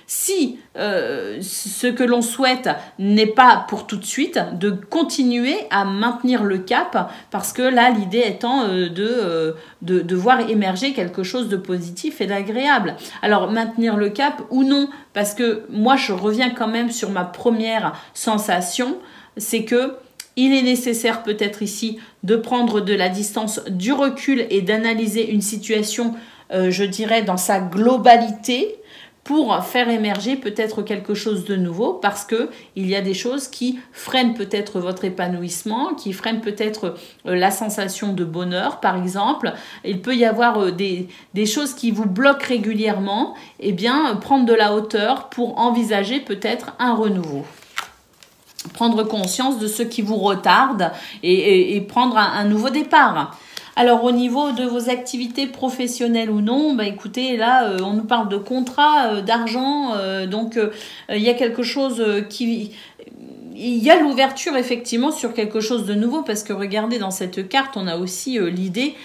si ce que l'on souhaite n'est pas pour tout de suite, de continuer à maintenir le cap, parce que là, l'idée étant de voir émerger quelque chose de positif et d'agréable. Alors, maintenir le cap ou non, parce que moi, je reviens quand même sur ma première sensation, c'est que il est nécessaire peut-être ici de prendre de la distance, du recul et d'analyser une situation, je dirais, dans sa globalité, pour faire émerger peut-être quelque chose de nouveau, parce que il y a des choses qui freinent peut-être votre épanouissement, qui freinent peut-être la sensation de bonheur, par exemple. Il peut y avoir des choses qui vous bloquent régulièrement. Eh bien, prendre de la hauteur pour envisager peut-être un renouveau. Prendre conscience de ce qui vous retarde et prendre un nouveau départ. Alors, au niveau de vos activités professionnelles ou non, bah, écoutez, là, on nous parle de contrat, d'argent, donc il y a quelque chose qui... Il y a l'ouverture, effectivement, sur quelque chose de nouveau, parce que regardez, dans cette carte, on a aussi l'idée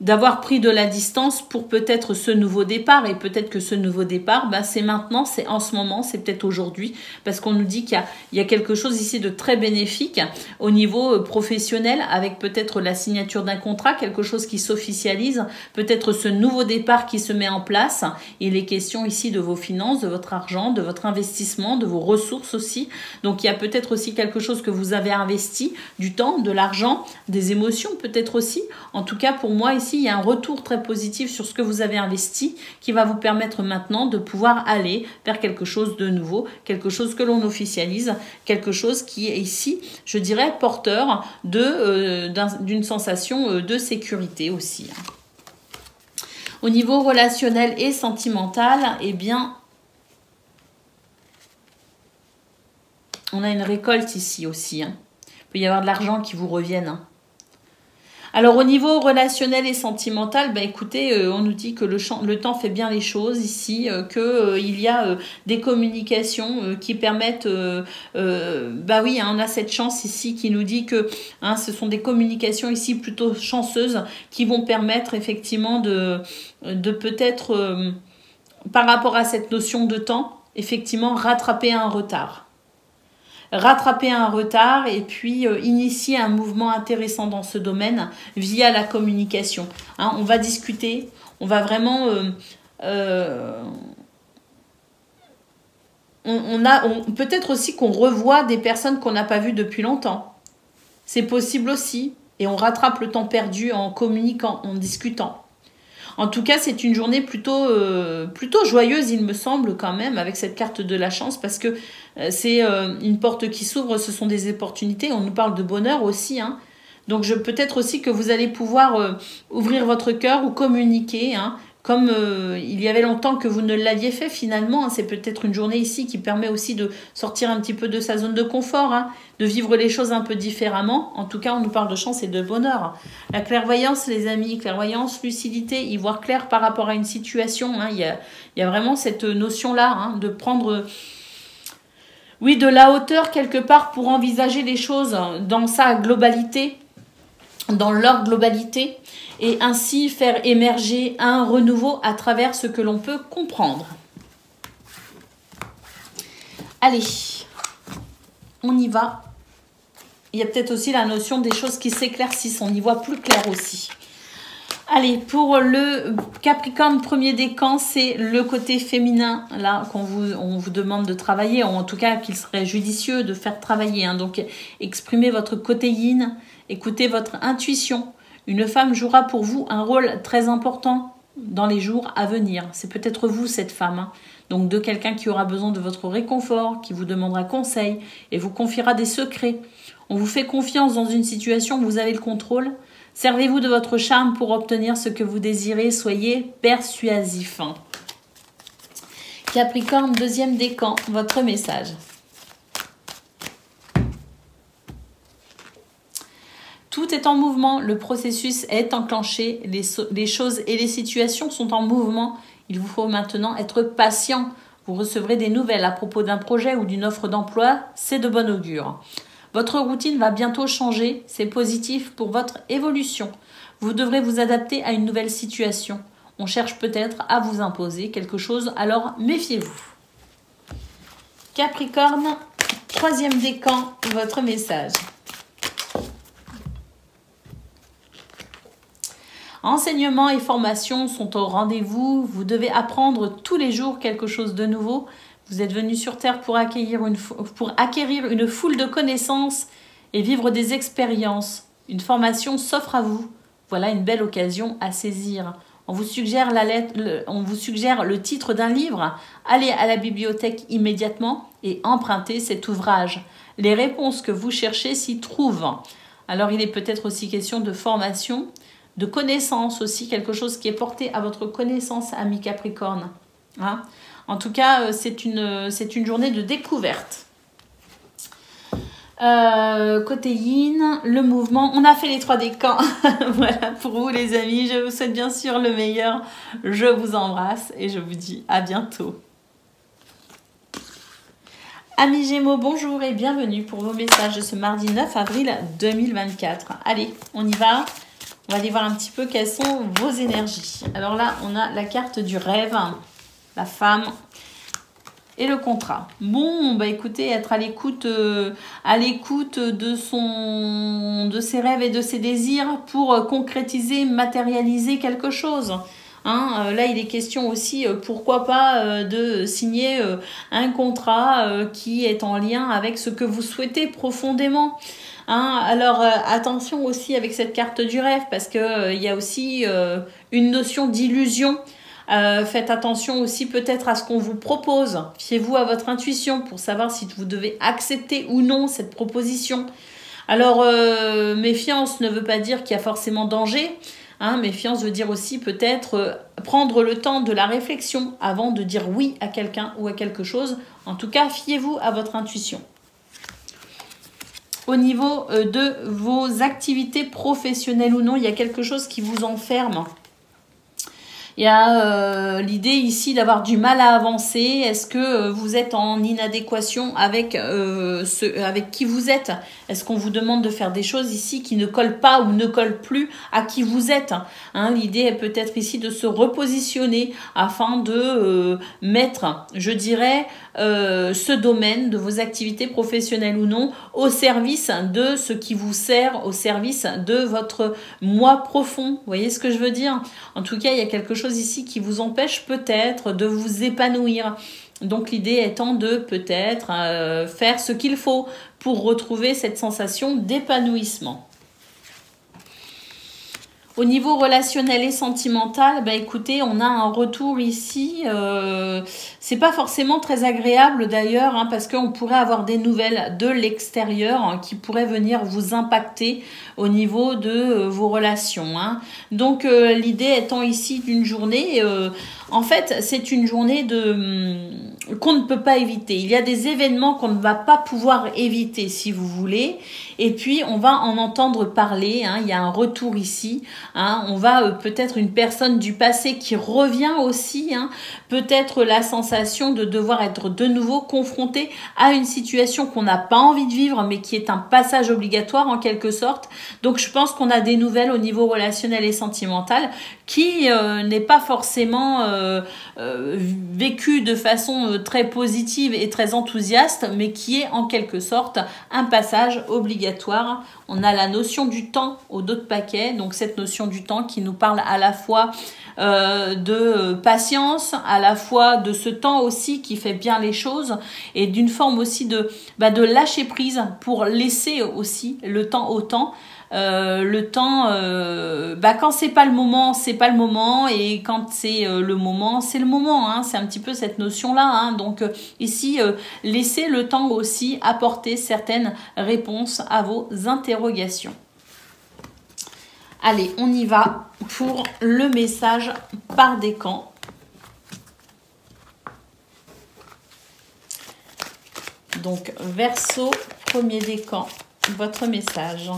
d'avoir pris de la distance pour peut-être ce nouveau départ, et peut-être que ce nouveau départ, bah, c'est maintenant, c'est en ce moment, c'est peut-être aujourd'hui, parce qu'on nous dit qu'il y a quelque chose ici de très bénéfique au niveau professionnel, avec peut-être la signature d'un contrat, quelque chose qui s'officialise, peut-être ce nouveau départ qui se met en place. Il est question ici de vos finances, de votre argent, de votre investissement, de vos ressources aussi. Donc il y a peut-être aussi quelque chose que vous avez investi, du temps, de l'argent, des émotions peut-être aussi. En tout cas, pour moi, ici, il y a un retour très positif sur ce que vous avez investi qui va vous permettre maintenant de pouvoir aller vers quelque chose de nouveau, quelque chose que l'on officialise, quelque chose qui est ici, je dirais, porteur d'une sensation de sécurité aussi. Au niveau relationnel et sentimental, eh bien, on a une récolte ici aussi. Il peut y avoir de l'argent qui vous revienne. Alors, au niveau relationnel et sentimental, bah, écoutez, on nous dit que le temps fait bien les choses ici, qu'il y a des communications qui permettent... bah oui, hein, on a cette chance ici qui nous dit que ce sont des communications ici plutôt chanceuses qui vont permettre effectivement de peut-être, par rapport à cette notion de temps, effectivement, rattraper un retard. Rattraper un retard et puis initier un mouvement intéressant dans ce domaine via la communication. On va discuter, on va vraiment... peut-être aussi qu'on revoit des personnes qu'on n'a pas vues depuis longtemps. C'est possible aussi. Et on rattrape le temps perdu en communiquant, en discutant. En tout cas, c'est une journée plutôt joyeuse, il me semble, quand même, avec cette carte de la chance, parce que c'est une porte qui s'ouvre, ce sont des opportunités. On nous parle de bonheur aussi. Donc, peut-être aussi que vous allez pouvoir ouvrir votre cœur ou communiquer, comme il y avait longtemps que vous ne l'aviez fait finalement. C'est peut-être une journée ici qui permet aussi de sortir un petit peu de sa zone de confort, de vivre les choses un peu différemment. En tout cas, on nous parle de chance et de bonheur. La clairvoyance, les amis, clairvoyance, lucidité, y voir clair par rapport à une situation. Il y a vraiment cette notion-là, de prendre... Oui, de la hauteur quelque part pour envisager les choses dans sa globalité, dans leur globalité, et ainsi faire émerger un renouveau à travers ce que l'on peut comprendre. Allez, on y va. Il y a peut-être aussi la notion des choses qui s'éclaircissent, on y voit plus clair aussi. Allez, pour le Capricorne, premier décan, c'est le côté féminin, là, on vous demande de travailler, ou en tout cas qu'il serait judicieux de faire travailler. Donc, exprimez votre côté yin, écoutez votre intuition. Une femme jouera pour vous un rôle très important dans les jours à venir. C'est peut-être vous, cette femme. Donc, de quelqu'un qui aura besoin de votre réconfort, qui vous demandera conseil et vous confiera des secrets. On vous fait confiance dans une situation où vous avez le contrôle. Servez-vous de votre charme pour obtenir ce que vous désirez. Soyez persuasif. Capricorne, deuxième décan, votre message. Tout est en mouvement, le processus est enclenché, les choses et les situations sont en mouvement. Il vous faut maintenant être patient. Vous recevrez des nouvelles à propos d'un projet ou d'une offre d'emploi, c'est de bon augure. Votre routine va bientôt changer, c'est positif pour votre évolution. Vous devrez vous adapter à une nouvelle situation. On cherche peut-être à vous imposer quelque chose, alors méfiez-vous. Capricorne, troisième décan, votre message. Enseignements et formations sont au rendez-vous. Vous devez apprendre tous les jours quelque chose de nouveau. Vous êtes venu sur Terre pour acquérir une foule de connaissances et vivre des expériences. Une formation s'offre à vous. Voilà une belle occasion à saisir. On vous suggère le titre d'un livre. Allez à la bibliothèque immédiatement et empruntez cet ouvrage. Les réponses que vous cherchez s'y trouvent. Alors il est peut-être aussi question de formation, de connaissance aussi, quelque chose qui est porté à votre connaissance, ami Capricorne. Hein? En tout cas, c'est une journée de découverte. Côté yin, le mouvement, on a fait les 3 décans. Voilà pour vous les amis, je vous souhaite bien sûr le meilleur. Je vous embrasse et je vous dis à bientôt. Amis Gémeaux, bonjour et bienvenue pour vos messages de ce mardi 9 avril 2024. Allez, on y va. On va aller voir un petit peu quelles sont vos énergies. Alors là, on a la carte du rêve, la femme et le contrat. Bon, bah écoutez, être à l'écoute de ses rêves et de ses désirs pour concrétiser, matérialiser quelque chose. Hein, là, il est question aussi, pourquoi pas, de signer un contrat qui est en lien avec ce que vous souhaitez profondément. Hein, alors, attention aussi avec cette carte du rêve, parce que il y a aussi une notion d'illusion. Faites attention aussi peut-être à ce qu'on vous propose. Fiez-vous à votre intuition pour savoir si vous devez accepter ou non cette proposition. Alors, méfiance ne veut pas dire qu'il y a forcément danger. Hein, méfiance veut dire aussi peut-être prendre le temps de la réflexion avant de dire oui à quelqu'un ou à quelque chose. En tout cas, fiez-vous à votre intuition. Au niveau de vos activités professionnelles ou non, il y a quelque chose qui vous enferme. Il y a l'idée ici d'avoir du mal à avancer. Est-ce que vous êtes en inadéquation avec qui vous êtes? Est-ce qu'on vous demande de faire des choses ici qui ne collent pas ou ne collent plus à qui vous êtes? Hein, l'idée est peut-être ici de se repositionner afin de mettre, je dirais, ce domaine de vos activités professionnelles ou non au service de ce qui vous sert, au service de votre moi profond. Vous voyez ce que je veux dire? En tout cas, il y a quelque chose ici qui vous empêche peut-être de vous épanouir. Donc l'idée étant de peut-être faire ce qu'il faut pour retrouver cette sensation d'épanouissement. Au niveau relationnel et sentimental, bah écoutez, on a un retour ici. C'est pas forcément très agréable d'ailleurs, hein, parce qu'on pourrait avoir des nouvelles de l'extérieur hein, qui pourraient venir vous impacter au niveau de vos relations. Hein. Donc l'idée étant ici d'une journée, en fait c'est une journée qu'on ne peut pas éviter. Il y a des événements qu'on ne va pas pouvoir éviter si vous voulez. Et puis on va en entendre parler. Hein. Il y a un retour ici. Hein. On va peut-être une personne du passé qui revient aussi. Hein. Peut-être la sensation de devoir être de nouveau confronté à une situation qu'on n'a pas envie de vivre, mais qui est un passage obligatoire en quelque sorte. Donc je pense qu'on a des nouvelles au niveau relationnel et sentimental qui n'est pas forcément vécu de façon très positive et très enthousiaste, mais qui est en quelque sorte un passage obligatoire. On a la notion du temps au dos de paquet, donc cette notion du temps qui nous parle à la fois de patience, à la fois de ce temps aussi qui fait bien les choses et d'une forme aussi de lâcher prise pour laisser aussi le temps au temps. Le temps, quand c'est pas le moment, c'est pas le moment, et quand c'est le moment, c'est le moment. Hein, c'est un petit peu cette notion-là. Hein, donc ici, laissez le temps aussi apporter certaines réponses à vos interrogations. Allez, on y va pour le message par décan. Donc, Verseau, premier décan, votre message.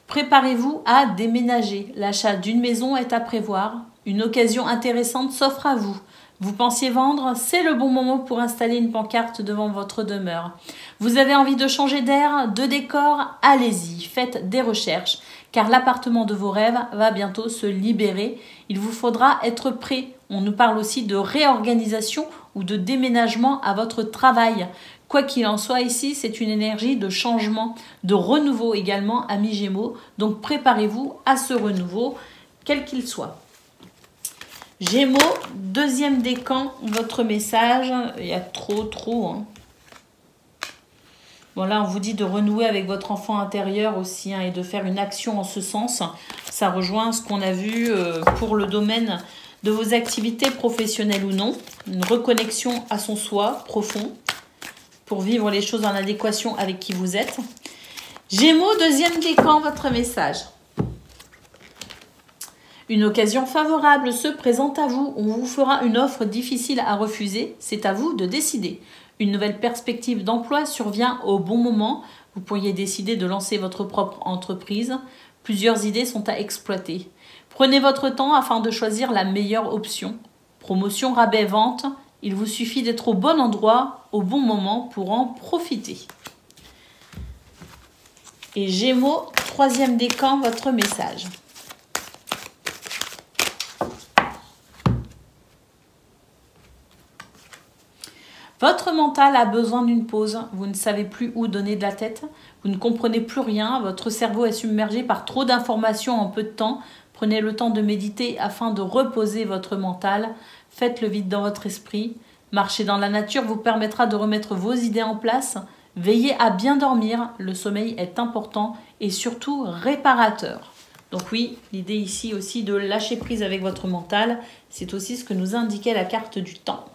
Préparez-vous à déménager. L'achat d'une maison est à prévoir. Une occasion intéressante s'offre à vous. Vous pensiez vendre, c'est le bon moment pour installer une pancarte devant votre demeure. Vous avez envie de changer d'air, de décor, allez-y, faites des recherches, car l'appartement de vos rêves va bientôt se libérer. Il vous faudra être prêt. On nous parle aussi de réorganisation ou de déménagement à votre travail. Quoi qu'il en soit, ici, c'est une énergie de changement, de renouveau également, amis Gémeaux. Donc préparez-vous à ce renouveau, quel qu'il soit. Gémeaux, deuxième décan, votre message. Il y a trop. Hein. Bon, là, on vous dit de renouer avec votre enfant intérieur aussi et de faire une action en ce sens. Ça rejoint ce qu'on a vu pour le domaine de vos activités professionnelles ou non. Une reconnexion à son soi profond pour vivre les choses en adéquation avec qui vous êtes. Gémeaux, deuxième décan, votre message. Une occasion favorable se présente à vous. On vous fera une offre difficile à refuser. C'est à vous de décider. Une nouvelle perspective d'emploi survient au bon moment. Vous pourriez décider de lancer votre propre entreprise. Plusieurs idées sont à exploiter. Prenez votre temps afin de choisir la meilleure option. Promotion, rabais, vente. Il vous suffit d'être au bon endroit, au bon moment pour en profiter. Et Gémeaux, troisième décan, votre message. Votre mental a besoin d'une pause. Vous ne savez plus où donner de la tête. Vous ne comprenez plus rien. Votre cerveau est submergé par trop d'informations en peu de temps. Prenez le temps de méditer afin de reposer votre mental. Faites le vide dans votre esprit. Marcher dans la nature vous permettra de remettre vos idées en place. Veillez à bien dormir. Le sommeil est important et surtout réparateur. Donc oui, l'idée ici aussi de lâcher prise avec votre mental. C'est aussi ce que nous indiquait la carte du temps.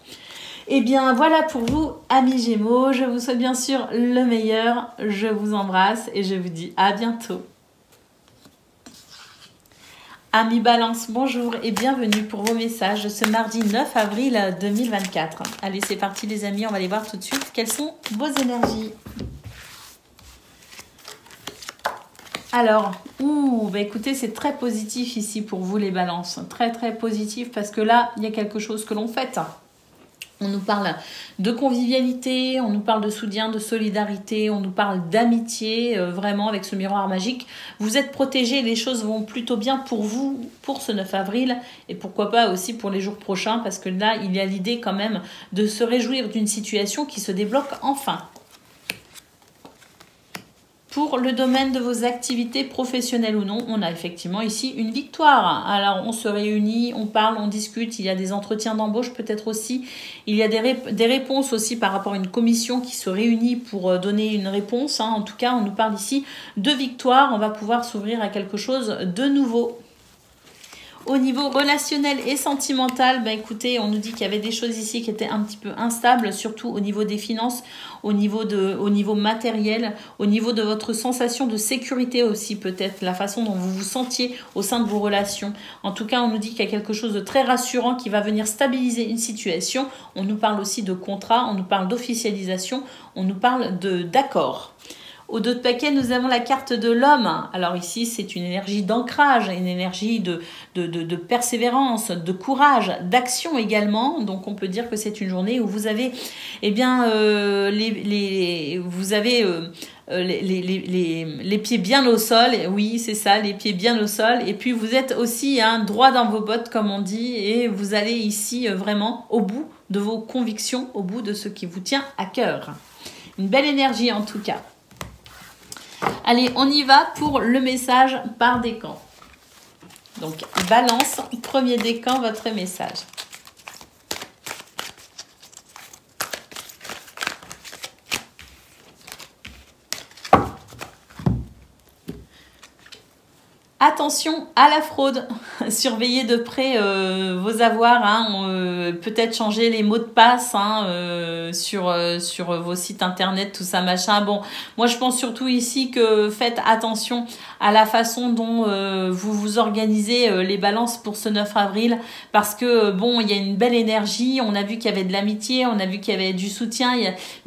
Eh bien, voilà pour vous, amis Gémeaux. Je vous souhaite bien sûr le meilleur. Je vous embrasse et je vous dis à bientôt. Amis Balance, bonjour et bienvenue pour vos messages ce mardi 9 avril 2024. Allez, c'est parti les amis, on va aller voir tout de suite quelles sont vos énergies. Alors, écoutez, c'est très positif ici pour vous les Balances. Très positif parce que là, il y a quelque chose que l'on fête. On nous parle de convivialité, on nous parle de soutien, de solidarité, on nous parle d'amitié, vraiment avec ce miroir magique. Vous êtes protégés, les choses vont plutôt bien pour vous, pour ce 9 avril, et pourquoi pas aussi pour les jours prochains, parce que là, il y a l'idée quand même de se réjouir d'une situation qui se débloque enfin. Pour le domaine de vos activités professionnelles ou non, on a effectivement ici une victoire. Alors, on se réunit, on parle, on discute. Il y a des entretiens d'embauche peut-être aussi. Il y a des réponses aussi par rapport à une commission qui se réunit pour donner une réponse. En tout cas, on nous parle ici de victoire. On va pouvoir s'ouvrir à quelque chose de nouveau. Au niveau relationnel et sentimental, écoutez, on nous dit qu'il y avait des choses ici qui étaient un petit peu instables, surtout au niveau des finances, au niveau matériel, au niveau de votre sensation de sécurité aussi peut-être, la façon dont vous vous sentiez au sein de vos relations. En tout cas, on nous dit qu'il y a quelque chose de très rassurant qui va venir stabiliser une situation. On nous parle aussi de contrat, on nous parle d'officialisation, on nous parle d'accord. Au dos de paquet, nous avons la carte de l'homme. Alors ici, c'est une énergie d'ancrage, une énergie de persévérance, de courage, d'action également. Donc, on peut dire que c'est une journée où vous avez, les pieds bien au sol. Oui, c'est ça, les pieds bien au sol. Et puis, vous êtes aussi droit dans vos bottes, comme on dit. Et vous allez ici vraiment au bout de vos convictions, au bout de ce qui vous tient à cœur. Une belle énergie en tout cas. Allez, on y va pour le message par décan. Donc, Balance, premier décan, votre message. Attention à la fraude, surveillez de près vos avoirs, peut-être changer les mots de passe sur vos sites internet, tout ça machin. Bon, moi je pense surtout ici que faites attention à la façon dont vous vous organisez les balances pour ce 9 avril parce que bon, il y a une belle énergie, on a vu qu'il y avait de l'amitié, on a vu qu'il y avait du soutien,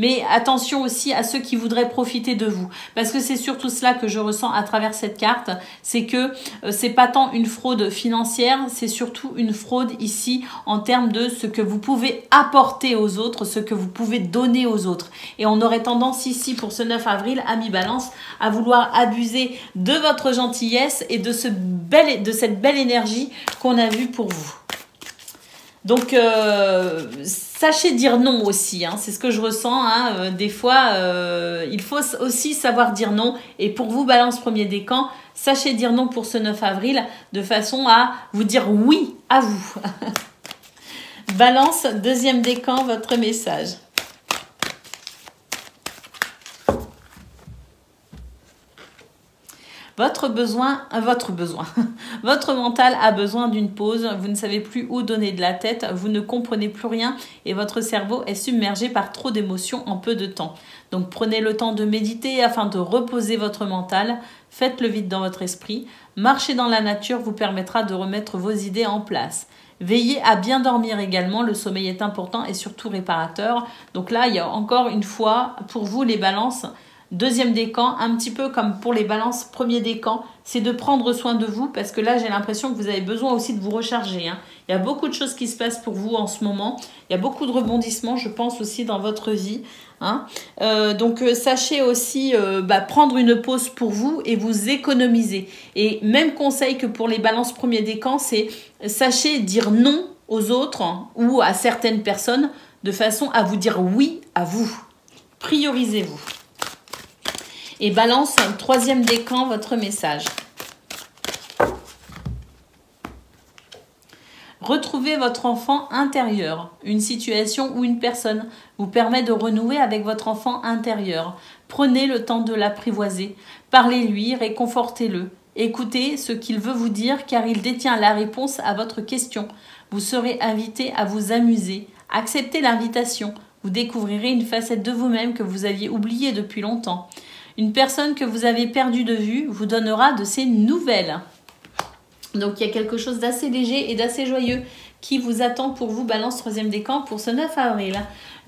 mais attention aussi à ceux qui voudraient profiter de vous parce que c'est surtout cela que je ressens à travers cette carte, c'est que que c'est pas tant une fraude financière, c'est surtout une fraude ici en termes de ce que vous pouvez apporter aux autres, ce que vous pouvez donner aux autres. Et on aurait tendance ici pour ce 9 avril, amis Balance, à vouloir abuser de votre gentillesse et de cette belle énergie qu'on a vue pour vous. Donc, sachez dire non aussi, hein, c'est ce que je ressens. Hein, des fois, il faut aussi savoir dire non. Et pour vous, Balance premier décan, sachez dire non pour ce 9 avril de façon à vous dire oui à vous. Balance deuxième décan, votre message. Votre mental a besoin d'une pause, vous ne savez plus où donner de la tête, vous ne comprenez plus rien et votre cerveau est submergé par trop d'émotions en peu de temps. Donc prenez le temps de méditer afin de reposer votre mental, faites le vide dans votre esprit, marcher dans la nature vous permettra de remettre vos idées en place. Veillez à bien dormir également, le sommeil est important et surtout réparateur. Donc là, il y a encore une fois, pour vous les balances, deuxième décan, un petit peu comme pour les balances premier décan, c'est de prendre soin de vous parce que là, j'ai l'impression que vous avez besoin aussi de vous recharger. Hein. Il y a beaucoup de choses qui se passent pour vous en ce moment. Il y a beaucoup de rebondissements, je pense, aussi dans votre vie. Hein. Donc, sachez aussi prendre une pause pour vous et vous économiser. Et même conseil que pour les balances premier décan, c'est sachez dire non aux autres ou à certaines personnes de façon à vous dire oui à vous. Priorisez-vous. Et Balance, troisième décan, votre message. Retrouvez votre enfant intérieur. Une situation ou une personne vous permet de renouer avec votre enfant intérieur. Prenez le temps de l'apprivoiser. Parlez-lui, réconfortez-le. Écoutez ce qu'il veut vous dire car il détient la réponse à votre question. Vous serez invité à vous amuser. Acceptez l'invitation. Vous découvrirez une facette de vous-même que vous aviez oubliée depuis longtemps. Une personne que vous avez perdue de vue vous donnera de ses nouvelles. Donc, il y a quelque chose d'assez léger et d'assez joyeux qui vous attend pour vous, Balance troisième décan, pour ce 9 avril.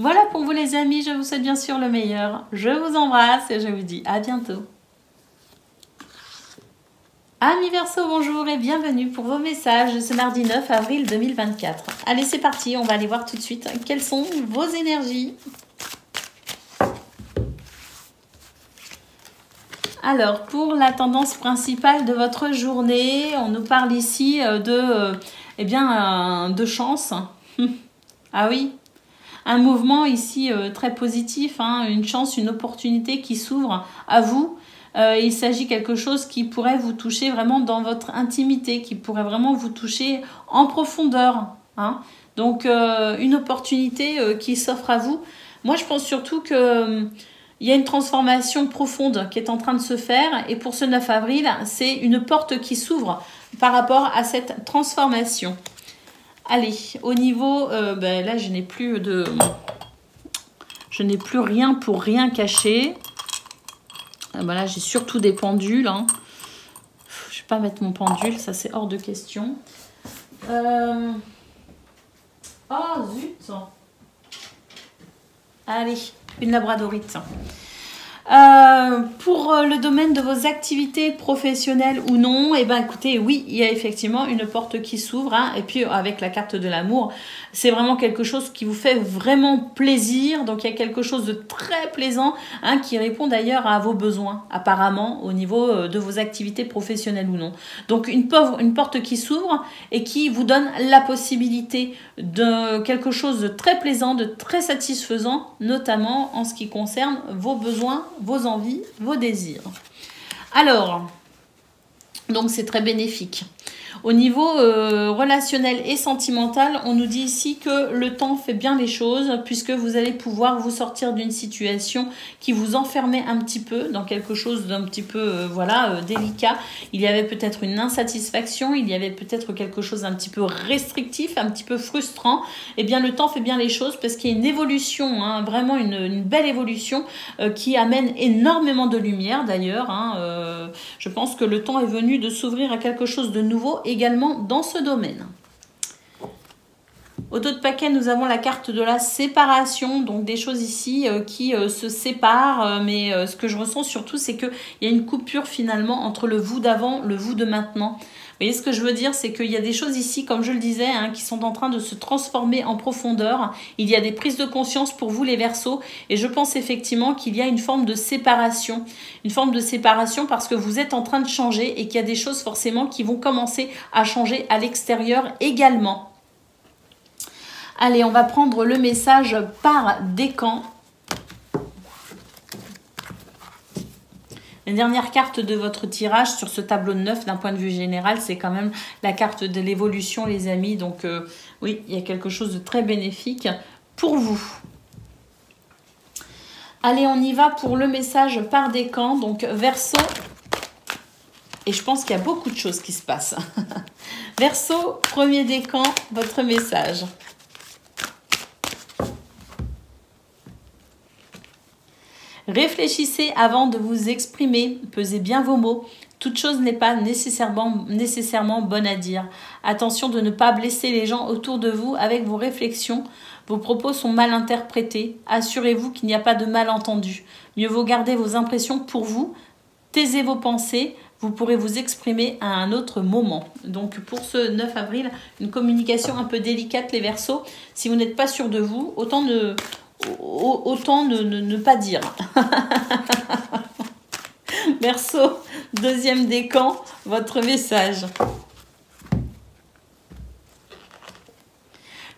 Voilà pour vous les amis, je vous souhaite bien sûr le meilleur. Je vous embrasse et je vous dis à bientôt. Amis Verseau, bonjour et bienvenue pour vos messages de ce mardi 9 avril 2024. Allez, c'est parti, on va aller voir tout de suite quelles sont vos énergies. Alors, pour la tendance principale de votre journée, on nous parle ici de chance. Ah oui, un mouvement ici très positif, hein, une chance, une opportunité qui s'ouvre à vous. Il s'agit de quelque chose qui pourrait vous toucher vraiment dans votre intimité, qui pourrait vraiment vous toucher en profondeur. Hein. Donc, une opportunité qui s'offre à vous. Moi, je pense surtout que... il y a une transformation profonde qui est en train de se faire et pour ce 9 avril, c'est une porte qui s'ouvre par rapport à cette transformation. Allez, au niveau, là je n'ai plus rien pour rien cacher. Là j'ai surtout des pendules. Hein. Je ne vais pas mettre mon pendule, ça c'est hors de question. Oh zut. Allez. Une labradorite. Pour le domaine de vos activités professionnelles ou non, écoutez, oui, il y a effectivement une porte qui s'ouvre. Hein, et puis, avec la carte de l'amour, c'est vraiment quelque chose qui vous fait vraiment plaisir. Donc, il y a quelque chose de très plaisant qui répond d'ailleurs à vos besoins, apparemment, au niveau de vos activités professionnelles ou non. Donc, une porte qui s'ouvre et qui vous donne la possibilité de quelque chose de très plaisant, de très satisfaisant, notamment en ce qui concerne vos besoins, vos envies, vos désirs. Alors, donc c'est très bénéfique. Au niveau relationnel et sentimental, on nous dit ici que le temps fait bien les choses puisque vous allez pouvoir vous sortir d'une situation qui vous enfermait un petit peu dans quelque chose d'un petit peu délicat. Il y avait peut-être une insatisfaction, il y avait peut-être quelque chose d'un petit peu restrictif, un petit peu frustrant. Eh bien, le temps fait bien les choses parce qu'il y a une évolution, hein, vraiment une belle évolution qui amène énormément de lumière d'ailleurs. Hein, je pense que le temps est venu de s'ouvrir à quelque chose de nouveau également dans ce domaine. Au dos de paquet, nous avons la carte de la séparation, donc des choses ici qui se séparent, mais ce que je ressens surtout, c'est qu'il y a une coupure finalement entre le vous d'avant, le vous de maintenant. Vous voyez ce que je veux dire, c'est qu'il y a des choses ici, comme je le disais, hein, qui sont en train de se transformer en profondeur. Il y a des prises de conscience pour vous les Verseaux, et je pense effectivement qu'il y a une forme de séparation. Une forme de séparation parce que vous êtes en train de changer et qu'il y a des choses forcément qui vont commencer à changer à l'extérieur également. Allez, on va prendre le message par décan. La dernière carte de votre tirage sur ce tableau de 9, d'un point de vue général, c'est quand même la carte de l'évolution, les amis. Donc, oui, il y a quelque chose de très bénéfique pour vous. Allez, on y va pour le message par décan. Donc, Verseau. Et je pense qu'il y a beaucoup de choses qui se passent. Verseau, premier décan, votre message. Réfléchissez avant de vous exprimer, pesez bien vos mots. Toute chose n'est pas nécessairement bonne à dire. Attention de ne pas blesser les gens autour de vous avec vos réflexions. Vos propos sont mal interprétés. Assurez-vous qu'il n'y a pas de malentendu. Mieux vaut garder vos impressions pour vous. Taisez vos pensées. Vous pourrez vous exprimer à un autre moment. Donc pour ce 9 avril, une communication un peu délicate les Verseaux. Si vous n'êtes pas sûr de vous, autant ne pas dire. Verseau, deuxième décan, votre message.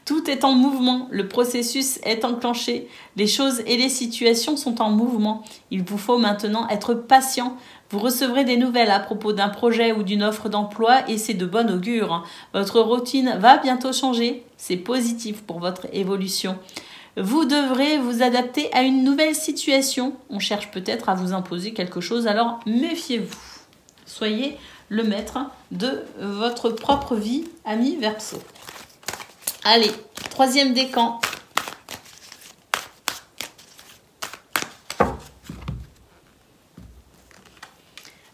Tout est en mouvement, le processus est enclenché, les choses et les situations sont en mouvement. Il vous faut maintenant être patient. Vous recevrez des nouvelles à propos d'un projet ou d'une offre d'emploi et c'est de bon augure. Votre routine va bientôt changer, c'est positif pour votre évolution. Vous devrez vous adapter à une nouvelle situation. On cherche peut-être à vous imposer quelque chose, alors méfiez-vous. Soyez le maître de votre propre vie, amis Verseau. Allez, troisième décan.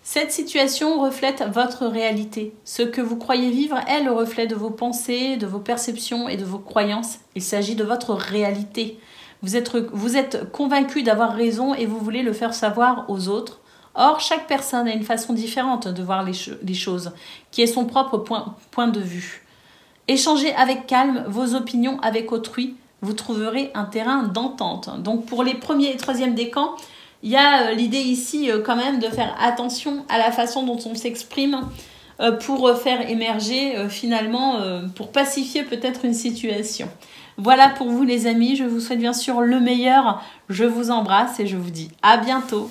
Cette situation reflète votre réalité. Ce que vous croyez vivre est le reflet de vos pensées, de vos perceptions et de vos croyances. Il s'agit de votre réalité. Vous êtes convaincu d'avoir raison et vous voulez le faire savoir aux autres. Or, chaque personne a une façon différente de voir les choses, qui est son propre point de vue. Échangez avec calme vos opinions avec autrui. Vous trouverez un terrain d'entente. Donc, pour les premiers et troisième décans, il y a l'idée ici quand même de faire attention à la façon dont on s'exprime pour faire émerger finalement, pour pacifier peut-être une situation. Voilà pour vous les amis, je vous souhaite bien sûr le meilleur, je vous embrasse et je vous dis à bientôt.